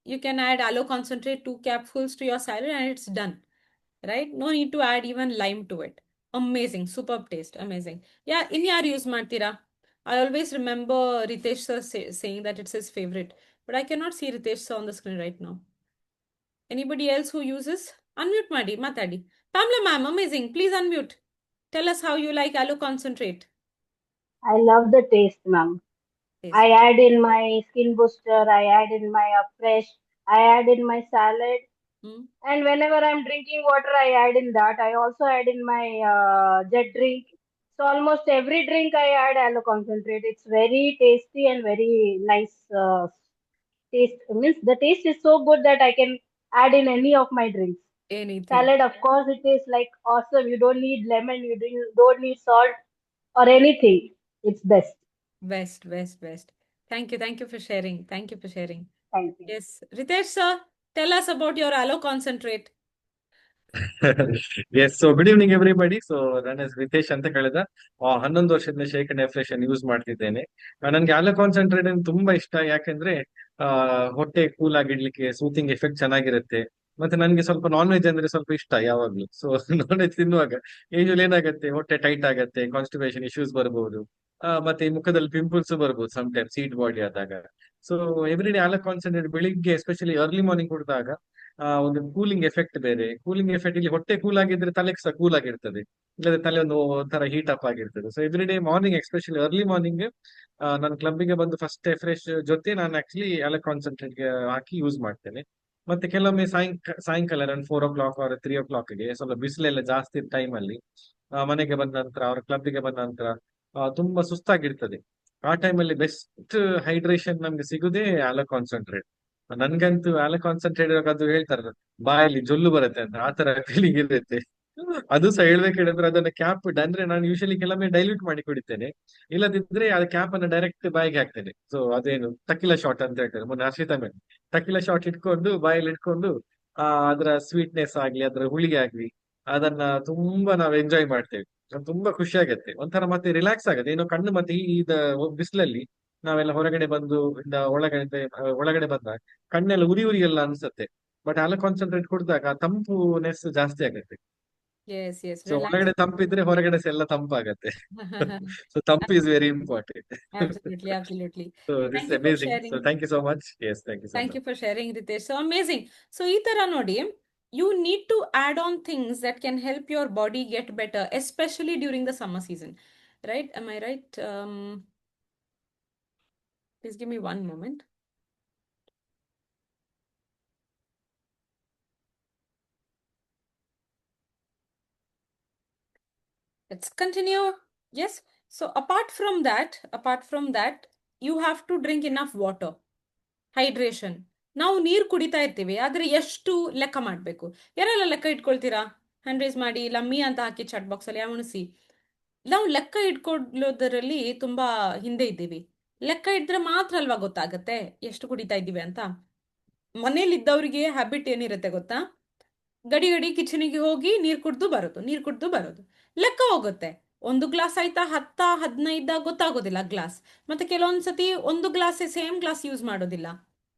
A: You can add aloe concentrate 2 capfuls to your salad and it's done, right? No need to add even lime to it. Amazing, superb taste, amazing. Yeah, ಯಾರು ಯೂಸ್ ಮಾಡ್ತೀರಾ? I always remember Ritesh sir saying that it's his favorite, but I cannot see Ritesh sir on the screen right now. Anybody else who uses? Unmute ಮಾಡಿ, ಮಾತಾಡಿ. Pamela ma'am, amazing. Please unmute. Tell us how you like aloe concentrate.
C: I love the taste, ma'am. I add in my skin booster, I add in my fresh, I add in my salad.
A: Hmm
C: And whenever I'm drinking water, I add in that. I also add in my jet drink. So almost every drink I add aloe concentrate. It's very tasty and very nice taste. Means the taste is so good that I can add in any of my drinks.
A: anything.
C: Salad, of course, it is like awesome. You don't need lemon, don't need salt or anything. It's best.
A: Best. Thank you for sharing. Thank you for sharing.
C: Thank you.
A: Yes, Ritesh sir, tell us about your aloe concentrate.
D: Yes so good evening everybody. So ನನ್ನ ಹೆಸರು ರಿತೇಶ್ ಅಂತ ಕಳೆದ 11 ವರ್ಷದಿಂದ shake and ಎಫ್ರೆಶನ್ use ಮಾಡ್ತಿದ್ದೇನೆ. ನನ್ಗೆ ಆಲೋ concentrate ತುಂಬಾ ಇಷ್ಟ, ಯಾಕಂದ್ರೆ ಹೊಟ್ಟೆ ಕೂಲ್ ಆಗಿಡ್ಲಿಕ್ಕೆ ಸೂತಿಂಗ್ ಎಫೆಕ್ಟ್ ಚೆನ್ನಾಗಿರುತ್ತೆ. ಮತ್ತೆ ನನ್ಗೆ ಸ್ವಲ್ಪ ನಾನ್ ವೆಜ್ ಅಂದ್ರೆ ಸ್ವಲ್ಪ ಇಷ್ಟ ಯಾವಾಗ್ಲೂ. ಸೊ ನಾನ್ ವೆಜ್ ತಿನ್ನುವಾಗ ಯೂಶುವಲ್ ಏನಾಗುತ್ತೆ, ಹೊಟ್ಟೆ ಟೈಟ್ ಆಗತ್ತೆ, ಕಾನ್ಸ್ಟಿಪೇಷನ್ ಇಶ್ಯೂಸ್ ಬರಬಹುದು, ಮತ್ತೆ ಈ ಮುಖದಲ್ಲಿ ಪಿಂಪಲ್ಸ್ ಬರ್ಬೋದು ಸಮ್ಟೈಮ್ಸ್ ಹೀಟ್ ಬಾಡಿ ಆದಾಗ. ಸೊ ಎವ್ರಿ ಡೇ ಆಲೋ ಕಾನ್ಸಂಟ್ರೇಟ್ ಬೆಳಿಗ್ಗೆ ಎಸ್ಪೆಷಲಿ ಅರ್ಲಿ ಮಾರ್ನಿಂಗ್ ಕುಡಿದಾಗ ಒಂದು ಕೂಲಿಂಗ್ ಎಫೆಕ್ಟ್ ಬೇರೆ. ಕೂಲಿಂಗ್ ಎಫೆಕ್ಟ್ ಇಲ್ಲಿ ಹೊಟ್ಟೆ ಕೂಲ್ ಆಗಿದ್ರೆ ತಲೆಗೆ ಸಹ ಕೂಲ್ ಆಗಿರ್ತದೆ, ಇಲ್ಲದ್ರೆ ತಲೆ ಒಂದು ಒಂಥರ ಹೀಟ್ ಅಪ್ ಆಗಿರ್ತದೆ. So every day morning especially early morning ನಾನು ಕ್ಲಬ್ಗೆ ಬಂದು ಫಸ್ಟ್ ಫ್ರೆಶ್ ಜೊತೆ ನಾನು ಆಕ್ಚುಲಿ ಆಲೋ ಕಾನ್ಸಂಟ್ರೇಟ್ ಹಾಕಿ ಯೂಸ್ ಮಾಡ್ತೇನೆ. ಮತ್ತೆ ಕೆಲವೊಮ್ಮೆ ಸಾಯಂಕಾಲ ನಾನು 4 o'clock or 3 o'clockಗೆ ಸ್ವಲ್ಪ ಬಿಸಿಲೆಲ್ಲ ಜಾಸ್ತಿ ಟೈಮ್ ಅಲ್ಲಿ ಮನೆಗೆ ಬಂದ ನಂತರ ಅವ್ರ ಕ್ಲಬ್ಗೆ ಬಂದ ನಂತರ ತುಂಬಾ ಸುಸ್ತಾಗಿರ್ತದೆ. ಆ ಟೈಮಲ್ಲಿ ಬೆಸ್ಟ್ ಹೈಡ್ರೇಷನ್ ನಮ್ಗೆ ಸಿಗುದೇ ಆಲೋ ಕಾನ್ಸಂಟ್ರೇಟ್. ನನ್ಗಂತೂ ಆಲೋ ಕಾನ್ಸಂಟ್ರೇಟ್ ಅದು ಹೇಳ್ತಾರಲ್ಲ ಬಾಯಲ್ಲಿ ಜೊಲ್ಲು ಬರುತ್ತೆ ಅಂತ, ಆ ತರ ಫೀಲಿಂಗ್ ಇರುತ್ತೆ. ಅದು ಸಹ ಹೇಳ್ಬೇಕು ಹೇಳಿದ್ರೆ ಅದನ್ನ ಕ್ಯಾಪ್ ಅಂದ್ರೆ ನಾನು ಯೂಶಲಿ ಕೆಲವೊಮ್ಮೆ ಡೈಲ್ಯೂಟ್ ಮಾಡಿ ಕುಡಿತೇನೆ, ಇಲ್ಲದಿದ್ರೆ ಆ ಕ್ಯಾಪ್ ಅನ್ನ ಡೈರೆಕ್ಟ್ ಬಾಯಿಗೆ ಹಾಕ್ತೇನೆ. ಸೊ ಅದೇನು ಟಕಿಲಾ ಶಾಟ್ ಅಂತ ಹೇಳ್ತಾರೆ, ಮೊನ್ನೆ ಹರ್ಷಿತಾ ಮೇಲೆ ಟಕಿಲಾ ಶಾಟ್ ಇಟ್ಕೊಂಡು ಬಾಯಲ್ಲಿ ಇಟ್ಕೊಂಡು ಅದರ ಸ್ವೀಟ್ನೆಸ್ ಆಗ್ಲಿ ಅದರ ಹುಳಿಗೆ ಆಗ್ಲಿ ಅದನ್ನ ತುಂಬಾ ನಾವು ಎಂಜಾಯ್ ಮಾಡ್ತೇವೆ. ಅದು ತುಂಬಾ ಖುಷಿ ಆಗತ್ತೆ, ಒಂಥರ ಮತ್ತೆ ರಿಲ್ಯಾಕ್ಸ್ ಆಗತ್ತೆ. ಏನೋ ಕಣ್ಣು ಮತ್ತೆ ಈ ಬಿಸಿಲಲ್ಲಿ ನಾವೆಲ್ಲ ಹೊರಗಡೆ ಬಂದು ಒಳಗಡೆ ಬಂದಾಗ ಕಣ್ಣೆಲ್ಲ ಉರಿ ಉರಿ ಎಲ್ಲ ಅನ್ಸುತ್ತೆ. ಬಟ್ ಆಲೋ ಕಾನ್ಸಂಟ್ರೇಟ್ ಕುಡಿದಾಗ ತಂಪುನೆಸ್ ಜಾಸ್ತಿ ಆಗತ್ತೆ.
A: Yes,
D: so
A: relax.
D: ಒಳಗಡೆ ತಂಪಿದ್ರೆ ಹೊರಗಡೆ ಸಹ ಎಲ್ಲ ತಂಪಾಗತ್ತೆ. ಸೊ ತಂಪು is very important.
A: Absolutely.
D: So this
A: Thank you for
D: amazing. So
A: sharing.
D: Thank you so much. Yes, thank you so
A: Thank
D: much.
A: you for sharing, Ritesh. So amazing. So ಈ ತರ ನೋಡಿ, you need to add on things that can help your body get better, especially during the summer season. Right? Am I right? Please give me one moment. Let's continue. Yes. So apart from that, you have to drink enough water. Hydration. ನಾವು ನೀರು ಕುಡಿತಾ ಇರ್ತೀವಿ, ಆದ್ರೆ ಎಷ್ಟು ಲೆಕ್ಕ ಮಾಡಬೇಕು? ಯಾರೆಲ್ಲ ಲೆಕ್ಕ ಇಟ್ಕೊಳ್ತೀರಾ? ಹ್ಯಾಂಡ್ ರೈಸ್ ಮಾಡಿ, ಲಮ್ಮಿ ಅಂತ ಹಾಕಿ ಚಾಟ್ ಬಾಕ್ಸ್ ಅಲ್ಲಿ ಅವಣಿಸಿ. ನಾವು ಲೆಕ್ಕ ಇಟ್ಕೊಳ್ಳೋದರಲ್ಲಿ ತುಂಬಾ ಹಿಂದೆ ಇದ್ದೀವಿ. ಲೆಕ್ಕ ಇಟ್ರೆ ಮಾತ್ರ ಅಲ್ವಾ ಗೊತ್ತಾಗತ್ತೆ ಎಷ್ಟು ಕುಡಿತಾ ಇದ್ದೀವಿ ಅಂತ. ಮನೇಲಿದ್ದವರಿಗೆ ಹ್ಯಾಬಿಟ್ ಏನಿರುತ್ತೆ ಗೊತ್ತಾ? ಗಡಿ ಕಿಚನಿಗೆ ಹೋಗಿ ನೀರು ಕುಡ್ದು ಬರೋದು. ಲೆಕ್ಕ ಹೋಗುತ್ತೆ. 1 ಗ್ಲಾಸ್ ಆಯ್ತಾ 10 15 ಗೊತ್ತಾಗೋದಿಲ್ಲ ಗ್ಲಾಸ್. ಮತ್ತೆ ಕೆಲವೊಂದ್ಸತಿ 1 ಗ್ಲಾಸ್ ಸೇಮ್ ಗ್ಲಾಸ್ ಯೂಸ್ ಮಾಡೋದಿಲ್ಲ,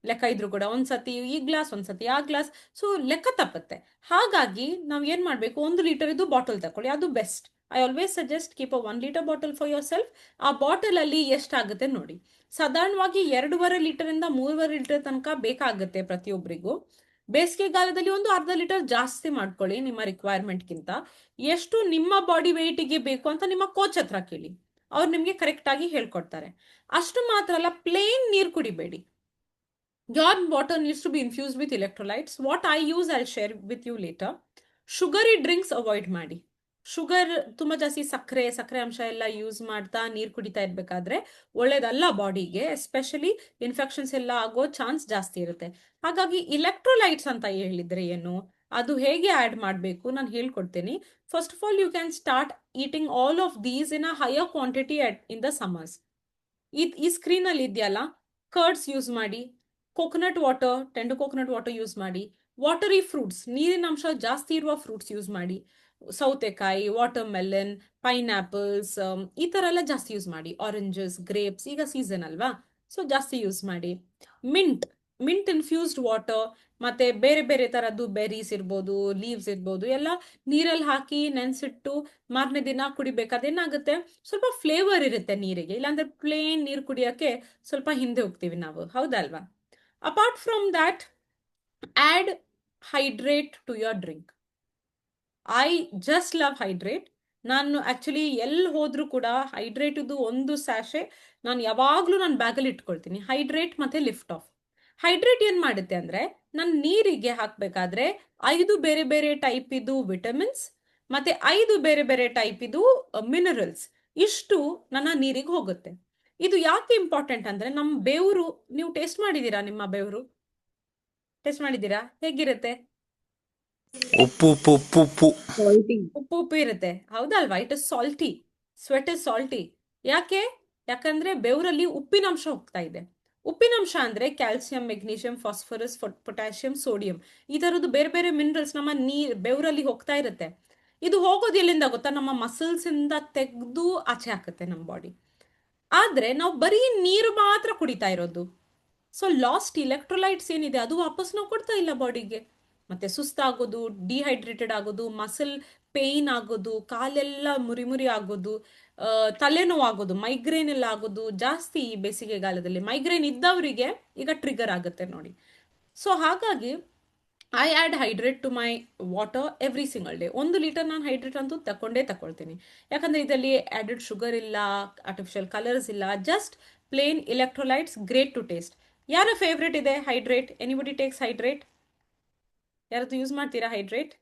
A: ಲೆಕ್ಕ ಇದ್ರು ಕೂಡ. ಒಂದ್ಸತಿ ಈ ಗ್ಲಾಸ್, ಒಂದ್ಸತಿ ಆ ಗ್ಲಾಸ್. ಸೊ ಲೆಕ್ಕ ತಪ್ಪತ್ತೆ. ಹಾಗಾಗಿ ನಾವ್ ಏನ್ ಮಾಡ್ಬೇಕು, 1 ಲೀಟರ್ ಇದು ಬಾಟಲ್ ತಕೊಳ್ಳಿ, ಅದು best. I always suggest keep a 1 litre bottle for your self. ಆ ಬಾಟಲ್ ಅಲ್ಲಿ ಎಷ್ಟಾಗುತ್ತೆ ನೋಡಿ. ಸಾಧಾರಣವಾಗಿ 2.5 ಲೀಟರ್ 3.5 ಲೀಟರ್ ತನಕ ಬೇಕಾಗುತ್ತೆ ಪ್ರತಿಯೊಬ್ಬರಿಗೂ. ಬೇಸಿಗೆಗಾಲದಲ್ಲಿ 1/2 ಲೀಟರ್ ಜಾಸ್ತಿ ಮಾಡ್ಕೊಳ್ಳಿ ನಿಮ್ಮ ರಿಕ್ವೈರ್ಮೆಂಟ್ಗಿಂತ. ಎಷ್ಟು ನಿಮ್ಮ ಬಾಡಿ ವೆಯ್ಟಿಗೆ ಬೇಕು ಅಂತ ನಿಮ್ಮ ಕೋಚ್ ಹತ್ರ ಕೇಳಿ, ಅವ್ರು ನಿಮ್ಗೆ ಕರೆಕ್ಟ್ ಆಗಿ ಹೇಳ್ಕೊಡ್ತಾರೆ. ಅಷ್ಟು ಮಾತ್ರ ಅಲ್ಲ, ಪ್ಲೇನ್ ನೀರು ಕುಡಿಬೇಡಿ. Your water needs to be infused with electrolytes. What I use, I'll share with you later. Sugary drinks avoid ಮಾಡಿ. ಶುಗರ್ ತುಂಬಾ ಜಾಸ್ತಿ ಸಕ್ಕರೆ ಅಂಶ ಎಲ್ಲ ಯೂಸ್ ಮಾಡ್ತಾ ನೀರು ಕುಡಿತಾ ಇರ್ಬೇಕಾದ್ರೆ ಒಳ್ಳೇದಲ್ಲ ಬಾಡಿಗೆ. ಎಸ್ಪೆಷಲಿ ಇನ್ಫೆಕ್ಷನ್ಸ್ ಎಲ್ಲ ಆಗೋ ಚಾನ್ಸ್ ಜಾಸ್ತಿ ಇರುತ್ತೆ. ಹಾಗಾಗಿ ಇಲೆಕ್ಟ್ರೋಲೈಟ್ಸ್ ಅಂತ ಹೇಳಿದ್ರೆ ಏನು, ಅದು ಹೇಗೆ ಆಡ್ ಮಾಡಬೇಕು ನಾನು ಹೇಳ್ಕೊಡ್ತೀನಿ. First of all, you can start eating all of these in a higher quantity in the summers. ಈ ಸ್ಕ್ರೀನ್ ಅಲ್ಲಿ ಇದೆಯಲ್ಲ, ಕರ್ಡ್ಸ್ ಯೂಸ್ ಮಾಡಿ, coconut water, tender coconut water use ಮಾಡಿ, ವಾಟರಿ ಫ್ರೂಟ್ಸ್, ನೀರಿನ ಅಂಶ ಜಾಸ್ತಿ ಇರುವ ಫ್ರೂಟ್ಸ್ ಯೂಸ್ ಮಾಡಿ. ಸೌತೆಕಾಯಿ, ವಾಟರ್ ಮೆಲನ್, ಪೈನಾಪಲ್ಸ್, ಈ ತರ ಎಲ್ಲ ಜಾಸ್ತಿ ಯೂಸ್ ಮಾಡಿ. ಆರೆಂಜಸ್, ಗ್ರೇಪ್ಸ್ ಈಗ ಸೀಸನ್ ಅಲ್ವಾ, ಸೊ ಜಾಸ್ತಿ ಯೂಸ್ ಮಾಡಿ. ಮಿಂಟ್ ಇನ್ಫ್ಯೂಸ್ಡ್ ವಾಟರ್, ಮತ್ತೆ ಬೇರೆ ಬೇರೆ ತರದ್ದು ಬೆರೀಸ್ ಇರ್ಬೋದು, ಲೀವ್ಸ್ ಇರ್ಬೋದು, ಎಲ್ಲ ನೀರಲ್ಲಿ ಹಾಕಿ ನೆನ್ಸಿಟ್ಟು ಮಾರನೇ ದಿನ ಕುಡಿಬೇಕಾದ್ರೆ ಏನಾಗುತ್ತೆ, ಸ್ವಲ್ಪ ಫ್ಲೇವರ್ ಇರುತ್ತೆ ನೀರಿಗೆ. ಇಲ್ಲಾಂದ್ರೆ ಪ್ಲೇನ್ ನೀರು ಕುಡಿಯೋಕೆ ಸ್ವಲ್ಪ ಹಿಂದೆ ಹೋಗ್ತೀವಿ ನಾವು, ಹೌದಲ್ವಾ? Apart from that, add hydrate to your drink. I just love hydrate. ನಾನು ಆಕ್ಚುಲಿ ಎಲ್ಲಿ ಹೋದ್ರೂ ಕೂಡ ಹೈಡ್ರೇಟ್ದು 1 ಸ್ಯಾಶೆ ನಾನು ಯಾವಾಗ್ಲೂ ನನ್ನ ಬ್ಯಾಗಲ್ಲಿ ಇಟ್ಕೊಳ್ತೀನಿ. ಹೈಡ್ರೇಟ್ ಮತ್ತೆ ಲಿಫ್ಟ್ ಆಫ್. ಹೈಡ್ರೇಟ್ ಏನ್ ಮಾಡುತ್ತೆ ಅಂದ್ರೆ ನನ್ನ ನೀರಿಗೆ ಹಾಕ್ಬೇಕಾದ್ರೆ 5 ಬೇರೆ ಬೇರೆ ಟೈಪ್ ಇದು ವಿಟಮಿನ್ಸ್ ಮತ್ತೆ 5 ಬೇರೆ ಬೇರೆ ಟೈಪ್ ಇದು ಮಿನರಲ್ಸ್ ಇಷ್ಟು ನನ್ನ ನೀರಿಗೆ ಹೋಗುತ್ತೆ. ಇದು ಯಾಕೆ ಇಂಪಾರ್ಟೆಂಟ್ ಅಂದ್ರೆ ನಮ್ಮ ಬೆವರು, ನೀವು ಟೇಸ್ಟ್ ಮಾಡಿದೀರಾ? ನಿಮ್ಮ ಬೆವರು ಟೇಸ್ಟ್ ಮಾಡಿದೀರಾ? ಹೇಗಿರುತ್ತೆ?
E: ಉಪ್ಪು ಉಪ್ಪು ಉಪ್ಪು ಉಪ್ಪು
A: ಉಪ್ಪು ಉಪ್ಪು ಇರುತ್ತೆ, ಹೌದಲ್ವಾ? It is salty, sweat is salty. ಯಾಕಂದ್ರೆ ಬೆವರಲ್ಲಿ ಉಪ್ಪಿನಂಶ ಹೋಗ್ತಾ ಇದೆ. ಉಪ್ಪಿನಂಶ ಅಂದ್ರೆ calcium, magnesium, phosphorus, potassium, sodium, ಈ ತರದ್ದು ಬೇರೆ ಬೇರೆ ಮಿನರಲ್ಸ್ ನಮ್ಮ ಬೆವರಲ್ಲಿ ಹೋಗ್ತಾ ಇರುತ್ತೆ. ಇದು ಹೋಗೋದು ಎಲ್ಲಿಂದ ಗೊತ್ತಾ? ನಮ್ಮ ಮಸಲ್ಸ್ ಇಂದ ತೆಗೆದು ಆಚೆ ಹಾಕುತ್ತೆ ನಮ್ಮ ಬಾಡಿ. ಆದ್ರೆ ನಾವು ಬರೀ ನೀರು ಮಾತ್ರ ಕುಡಿತಾ ಇರೋದು. ಸೊ ಲಾಸ್ಟ್ ಇಲೆಕ್ಟ್ರೋಲೈಟ್ಸ್ ಏನಿದೆ ಅದು ವಾಪಸ್ ನಾವು ಕೊಡ್ತಾ ಇಲ್ಲ ಬಾಡಿಗೆ. ಮತ್ತೆ ಸುಸ್ತಾಗೋದು, ಡಿಹೈಡ್ರೇಟೆಡ್ ಆಗೋದು, ಮಸಲ್ ಪೇಯ್ನ್ ಆಗೋದು, ಕಾಲೆಲ್ಲ ಮುರಿ ಮುರಿ ಆಗೋದು, ತಲೆನೋವು ಆಗೋದು, ಮೈಗ್ರೇನ್ ಎಲ್ಲ ಆಗೋದು ಜಾಸ್ತಿ ಈ ಬೇಸಿಗೆಗಾಲದಲ್ಲಿ. ಮೈಗ್ರೇನ್ ಇದ್ದವರಿಗೆ ಈಗ ಟ್ರಿಗರ್ ಆಗುತ್ತೆ ನೋಡಿ. ಸೊ ಹಾಗಾಗಿ I add Hydrate to my water every single day. 1 litre ನಾನು ಹೈಡ್ರೇಟ್ ಅಂತೂ ತಗೊಳ್ತೀನಿ. ಯಾಕಂದ್ರೆ ಇದರಲ್ಲಿ ಆ್ಯಡೆಡ್ ಶುಗರ್ ಇಲ್ಲ, ಆರ್ಟಿಫಿಷಿಯಲ್ ಕಲರ್ಸ್ ಇಲ್ಲ, just plain electrolytes, great to taste. ಯಾರ ಫೇವ್ರೇಟ್ ಇದೆ ಹೈಡ್ರೇಟ್? Anybody takes Hydrate? ಯಾರದು ಯೂಸ್ ಮಾಡ್ತೀರಾ Hydrate?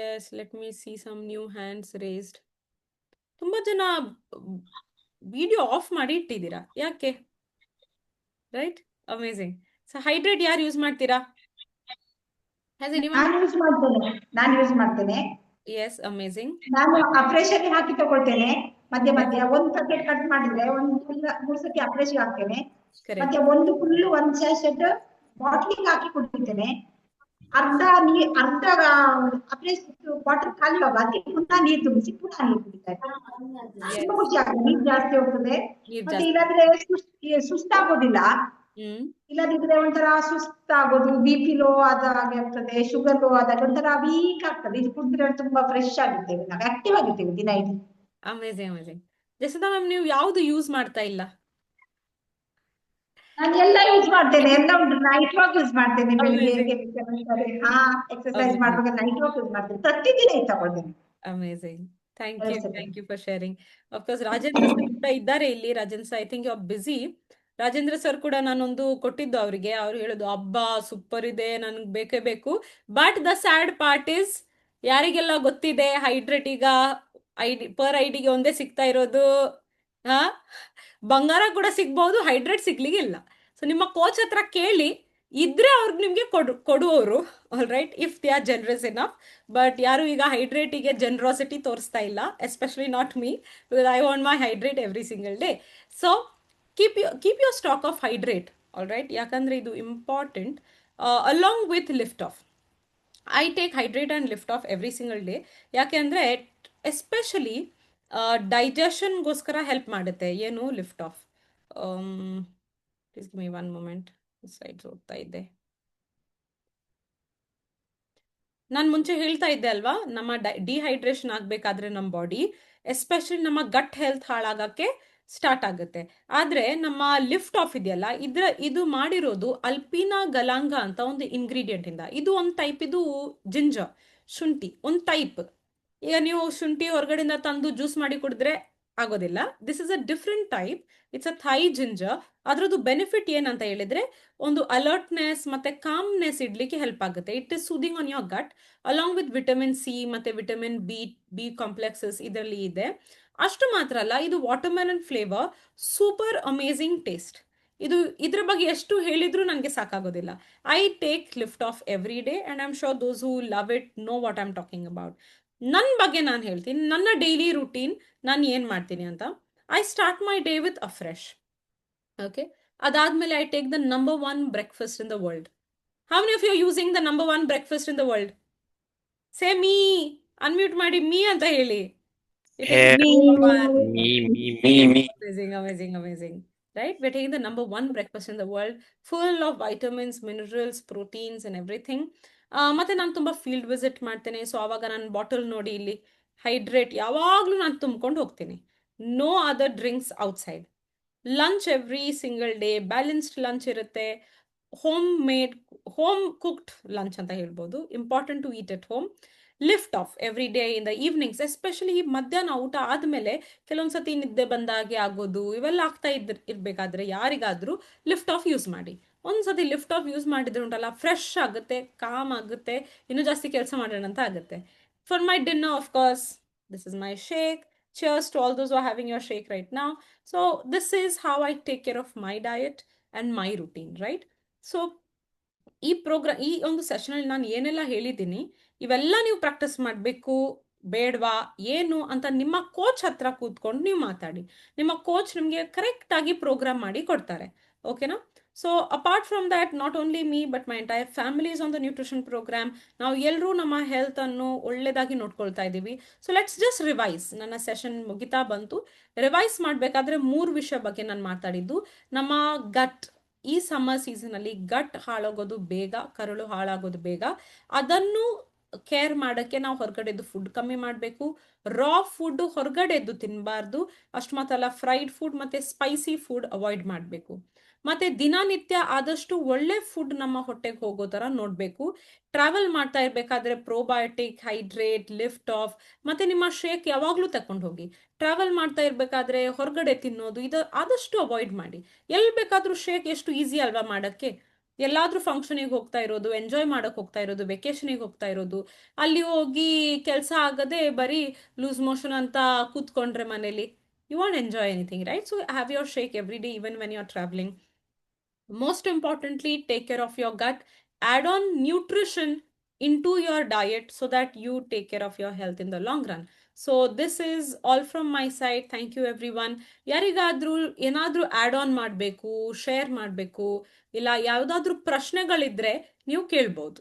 A: Yes, let me see some new hands raised. ತುಂಬಾ ಜನ ವಿಡಿಯೋ ಆಫ್ ಮಾಡಿ ಇಟ್ಟಿದ್ದೀರಾ, ಯಾಕೆ? Right, amazing. ಸೊ ಹೈಡ್ರೇಟ್ ಯಾರು ಯೂಸ್ ಮಾಡ್ತೀರಾ? Has anyone?
B: ನಾನು ಯೂಸ್ ಮಾಡ್ತೇನೆ.
A: Yes, amazing.
B: ನಾನು ಅಪ್ರೇಷನ್ ಹಾಕಿ ತಗೊಳ್ತೇನೆ. ಮಧ್ಯ ಮಧ್ಯ ಒಂದು ಪ್ಯಾಕೆಟ್ ಕಟ್ ಮಾಡಿದ್ರೆ ಒಂದು 3 ಸತಿ ಅಪ್ರೇಷನ್ ಹಾಕ್ತೇನೆ. ಮತ್ತೆ ಒಂದು ಫುಲ್ 1 ಸ್ಯಾಶೆಟ್ ಬಾಟ್ಲಿಂಗ್ ಹಾಕಿ ಕುಡಿತೇನೆ. ಅರ್ಧ ಅಪ್ರೇಷನ್ ಬಾಟಲ್ ಖಾಲಿ ಹೋಗ ಅದಕ್ಕೆ ಪುನಃ ನೀರು ತುಂಬಿಸಿ ಪುನಃ ನೀರು ಕುಡಿತಾರೆ. ತುಂಬಾ ಖುಷಿ ಆಗ್ತದೆ, ನೀರು ಜಾಸ್ತಿ ಹೋಗ್ತದೆ. ಮತ್ತೆ ಇಲ್ಲಾಂದ್ರೆ ಸುಸ್ತಾಗೋದಿಲ್ಲ. ಇಲ್ಲದಿದ್ರೆ ಒಂಥರ ಸುಸ್ತಾಗೋದು, BP ಲೋ ಆದಾಗೆ ಆಗ್ತದೆ, ಶುಗರ್ ಲೋ ಆದಾಗ ಒಂಥರ ವೀಕ್ ಆಗ್ತದೆ. ಇದು ಕುಡಿದ್ರೆ ತುಂಬಾ ಫ್ರೆಶ್ ಆಗಿರ್ತೇವೆ, ನಾವು ಆಕ್ಟಿವ್ ಆಗಿರ್ತೇವೆ ದಿನ ಇಡೀ.
A: ಅಮೇಝಿಂಗ್. ಜಸದಾ ಮ್ಯಾಮ್, ನೀವು ಯಾವ್ದು ಯೂಸ್ ಮಾಡ್ತಾ ಇಲ್ಲ?
B: ನಾನು ಎಲ್ಲ ಯೂಸ್ ಮಾಡ್ತೇನೆ, ಎಲ್ಲ ಉಂಟು. ನೈಟ್ ವಾಕ್ ಯೂಸ್ ಮಾಡ್ತೇನೆ, ಬೆಳಿಗ್ಗೆ ಎಕ್ಸರ್ಸೈಸ್ ಮಾಡುವಾಗ ನೈಟ್ ವಾಕ್ ಯೂಸ್ ಮಾಡ್ತೇನೆ, ಪ್ರತಿದಿನ ತಗೊಳ್ತೇನೆ.
A: Amazing. Thank you for sharing. Of course Rajendra sir ಕೂಡ ಇದ್ದಾರೆ ಇಲ್ಲಿ. Rajendra sir, I think you are busy. Rajendra sir ಕೂಡ ನಾನೊಂದು ಕೊಟ್ಟಿದ್ದು ಅವರಿಗೆ. ಅವ್ರು ಹೇಳೋದು, ಅಬ್ಬಾ ಸೂಪರ್ ಇದೆ, ನನ್ಗೆ ಬೇಕೇ ಬೇಕು. But the sad part is, ಯಾರಿಗೆಲ್ಲ ಗೊತ್ತಿದೆ ಹೈಡ್ರೇಟ್ ಈಗ ಪರ್ ಐಡಿಗೆ ಒಂದೇ ಸಿಗ್ತಾ ಇರೋದು. ಬಂಗಾರ ಕೂಡ ಸಿಗ್ಬಹುದು, ಹೈಡ್ರೇಟ್ ಸಿಗ್ಲಿಕ್ಕೆ ಇಲ್ಲ. ಸೊ ನಿಮ್ಮ ಕೋಚ್ ಹತ್ರ ಕೇಳಿ, ಇದ್ರೆ ಅವ್ರಿಗೆ ನಿಮ್ಗೆ ಕೊಡುವವರು, all right, if they are generous enough. But ಯಾರು ಈಗ ಹೈಡ್ರೇಟಿಗೆ ಜನರಾಸಿಟಿ ತೋರಿಸ್ತಾ ಇಲ್ಲ, especially not me, because I want my hydrate every single day. So keep your stock of hydrate, all right, ಯಾಕಂದ್ರೆ ಇದು important. Along with lift off, I take hydrate and lift off every single day. ಯಾಕೆ ಅಂದರೆ especially ಡೈಜೆಷನ್ಗೋಸ್ಕರ help ಮಾಡುತ್ತೆ. ಏನು lift off? Please give me 1 moment, slides ಓದ್ತಾ ಇದ್ದೆ. ನಾನು ಮುಂಚೆ ಹೇಳ್ತಾ ಇದ್ದೆ ಅಲ್ವಾ, ನಮ್ಮ ಡಿಹೈಡ್ರೇಷನ್ ಆಗಬೇಕಾದ್ರೆ ನಮ್ಮ ಬಾಡಿ, ಎಸ್ಪೆಷಲಿ ನಮ್ಮ ಗಟ್ ಹೆಲ್ತ್ ಹಾಳಾಗಕ್ಕೆ ಸ್ಟಾರ್ಟ್ ಆಗುತ್ತೆ. ಆದರೆ ನಮ್ಮ ಲಿಫ್ಟ್ ಆಫ್ ಇದೆಯಲ್ಲ, ಇದು ಮಾಡಿರೋದು ಅಲ್ಪಿನಾ ಗಲಾಂಗ ಅಂತ ಒಂದು ಇಂಗ್ರೀಡಿಯೆಂಟ್ ಇಂದ. ಇದು ಒಂದು ಟೈಪ್, ಇದು ಜಿಂಜರ್, ಶುಂಠಿ ಒಂದು ಟೈಪ್. ಈಗ ನೀವು ಶುಂಠಿ ಹೊರಗಡೆಯಿಂದ ತಂದು ಜ್ಯೂಸ್ ಮಾಡಿ ಕುಡಿದ್ರೆ ಆಗೋದಿಲ್ಲ. This is a different type, it's a Thai ginger. ಅದ್ರದ್ದು ಬೆನಿಫಿಟ್ ಏನಂತ ಹೇಳಿದ್ರೆ, ಒಂದು ಅಲರ್ಟ್ನೆಸ್ ಮತ್ತೆ ಕಾಮ್ನೆಸ್ ಇಡ್ಲಿಕ್ಕೆ ಹೆಲ್ಪ್ ಆಗುತ್ತೆ. It is soothing on your gut, along with vitamin C ಮತ್ತೆ ವಿಟಮಿನ್ ಬಿ ಕಾಂಪ್ಲೆಕ್ಸಸ್ ಇದರಲ್ಲಿ ಇದೆ. ಅಷ್ಟು ಮಾತ್ರ ಅಲ್ಲ, ಇದು watermelon flavour, super amazing taste. ಇದ್ರ ಬಗ್ಗೆ ಎಷ್ಟು ಹೇಳಿದ್ರು ನನಗೆ ಸಾಕಾಗೋದಿಲ್ಲ. I take lift off every day and I am sure those who love it know what I am talking about. ನನ್ನ ಬಗ್ಗೆ ನಾನು ಹೇಳ್ತೀನಿ, ನನ್ನ ಡೈಲಿ ರೂಟೀನ್ ನಾನು ಏನು ಮಾಡ್ತೀನಿ ಅಂತ. I start my day with a fresh. Okay, ಅದಾದ್ಮೇಲೆ I take the number 1 breakfast in the world. How many of you are using the number 1 breakfast in the world? Say me, unmute ಮಾಡಿ me ಅಂತ ಹೇಳಿ. Amazing. Right? We're taking the number 1 breakfast in the world, full of vitamins, minerals, proteins and everything. ಮತ್ತೆ ನಾನು ತುಂಬ field visit ಮಾಡ್ತೇನೆ. So ಆವಾಗ ನಾನು bottle ನೋಡಿ ಇಲ್ಲಿ ಹೈಡ್ರೇಟ್ ಯಾವಾಗಲೂ ನಾನು ತುಂಬ್ಕೊಂಡು ಹೋಗ್ತೀನಿ. No other drinks outside. Lunch every single day balanced lunch ಇರುತ್ತೆ. ಹೋಮ್ ಕುಕ್ಡ್ ಲಂಚ್ ಅಂತ ಹೇಳ್ಬೋದು. Important to eat at home. Lift off every day in the evenings, especially ಮಧ್ಯಾಹ್ನ ಊಟ ಆದ್ಮೇಲೆ ಕೆಲವೊಂದ್ಸತಿ ನಿದ್ದೆ ಬಂದಾಗೆ ಆಗೋದು, ಇವೆಲ್ಲ ಆಗ್ತಾ ಇರ್ಬೇಕಾದ್ರೆ ಯಾರಿಗಾದ್ರೂ ಲಿಫ್ಟ್ ಆಫ್ ಯೂಸ್ ಮಾಡಿ. ಒಂದ್ಸತಿ ಲಿಫ್ಟ್ ಆಫ್ ಯೂಸ್ ಮಾಡಿದ್ರೆ ಉಂಟಲ್ಲ, ಫ್ರೆಶ್ ಆಗುತ್ತೆ, ಕಾಮ್ ಆಗುತ್ತೆ, ಇನ್ನೂ ಜಾಸ್ತಿ ಕೆಲಸ ಮಾಡೋಣ ಅಂತ ಆಗುತ್ತೆ. For my dinner, of course, this is my shake. Cheers to all those who are having your shake right now. So this is how I take care of my diet and my routine, right? So ಈ ಒಂದು session ಅಲ್ಲಿ ನಾನು ಏನೆಲ್ಲ ಹೇಳಿದ್ದೀನಿ, ಇವೆಲ್ಲ ನೀವು practice ಮಾಡಬೇಕು ಬೇಡವಾ ಏನು ಅಂತ ನಿಮ್ಮ ಕೋಚ್ ಹತ್ರ ಕೂತ್ಕೊಂಡು ನೀವು ಮಾತಾಡಿ. ನಿಮ್ಮ ಕೋಚ್ ನಿಮಗೆ ಕರೆಕ್ಟ್ ಆಗಿ ಪ್ರೋಗ್ರಾಮ್ ಮಾಡಿ ಕೊಡ್ತಾರೆ. ಓಕೆನಾ? So apart from that, not only me but my entire family is on the nutrition programme. ನಾವು ಎಲ್ಲರೂ ನಮ್ಮ ಹೆಲ್ತ್ ಅನ್ನು ಒಳ್ಳೆದಾಗಿ ನೋಡ್ಕೊಳ್ತಾ ಇದ್ದೀವಿ. So let's just revise. ನನ್ನ ಸೆಷನ್ ಮುಗಿತಾ ಬಂತು. ರಿವೈಸ್ ಮಾಡಬೇಕಾದ್ರೆ 3 ವಿಷಯ ಬಗ್ಗೆ ನಾನು ಮಾತಾಡಿದ್ದು. ನಮ್ಮ ಗಟ್, ಈ ಸಮ್ಮರ್ ಸೀಸನ್ ಅಲ್ಲಿ ಗಟ್ ಹಾಳಾಗೋದು ಬೇಗ, ಕರುಳು ಹಾಳಾಗೋದು ಬೇಗ. ಅದನ್ನು ಕೇರ್ ಮಾಡೋಕ್ಕೆ ನಾವು ಹೊರಗಡೆದು ಫುಡ್ ಕಮ್ಮಿ ಮಾಡಬೇಕು. ರಾ ಫುಡ್ ಹೊರಗಡೆದ್ದು ತಿನ್ನಬಾರ್ದು. ಅಷ್ಟು ಮಾತ್ರ ಫ್ರೈಡ್ ಫುಡ್ ಮತ್ತೆ ಸ್ಪೈಸಿ ಫುಡ್ ಅವಾಯ್ಡ್ ಮಾಡಬೇಕು. ಮತ್ತೆ ದಿನನಿತ್ಯ ಆದಷ್ಟು ಒಳ್ಳೆ ಫುಡ್ ನಮ್ಮ ಹೊಟ್ಟೆಗೆ ಹೋಗೋ ತರ ನೋಡಬೇಕು. ಟ್ರಾವೆಲ್ ಮಾಡ್ತಾ ಇರ್ಬೇಕಾದ್ರೆ ಪ್ರೋಬಯೋಟಿಕ್, ಹೈಡ್ರೇಟ್, ಲಿಫ್ಟ್ ಆಫ್ ಮತ್ತೆ ನಿಮ್ಮ ಶೇಕ್ ಯಾವಾಗ್ಲೂ ತಕೊಂಡು ಹೋಗಿ. ಟ್ರಾವೆಲ್ ಮಾಡ್ತಾ ಇರ್ಬೇಕಾದ್ರೆ ಹೊರಗಡೆ ತಿನ್ನೋದು ಇದು ಆದಷ್ಟು ಅವಾಯ್ಡ್ ಮಾಡಿ. ಎಲ್ಲಿ ಬೇಕಾದ್ರೂ ಶೇಕ್ ಎಷ್ಟು ಈಸಿ ಅಲ್ವಾ ಮಾಡಕ್ಕೆ. ಎಲ್ಲಾದ್ರೂ ಫಂಕ್ಷನಿಗೆ ಹೋಗ್ತಾ ಇರೋದು, ಎಂಜಾಯ್ ಮಾಡಕ್ ಹೋಗ್ತಾ ಇರೋದು, ವೆಕೇಶನಿಗೆ ಹೋಗ್ತಾ ಇರೋದು, ಅಲ್ಲಿ ಹೋಗಿ ಕೆಲಸ ಆಗದೆ ಬರೀ ಲೂಸ್ ಮೋಷನ್ ಅಂತ ಕೂತ್ಕೊಂಡ್ರೆ ಮನೇಲಿ, you won't enjoy anything, right? So have your shake every day, even when you're traveling. Most importantly, take care of your gut. Add on nutrition into your diet so that you take care of your health in the long run. So this is all from my side. Thank you everyone. ಯಾರಿಗಾದ್ರೂ ಏನಾದ್ರೂ add on ಮಾಡಬೇಕು, share ಮಾಡಬೇಕು, ಇಲ್ಲ ಯಾವುದಾದ್ರೂ ಪ್ರಶ್ನೆಗಳಿದ್ರೆ ನೀವು ಕೇಳ್ಬೋದು.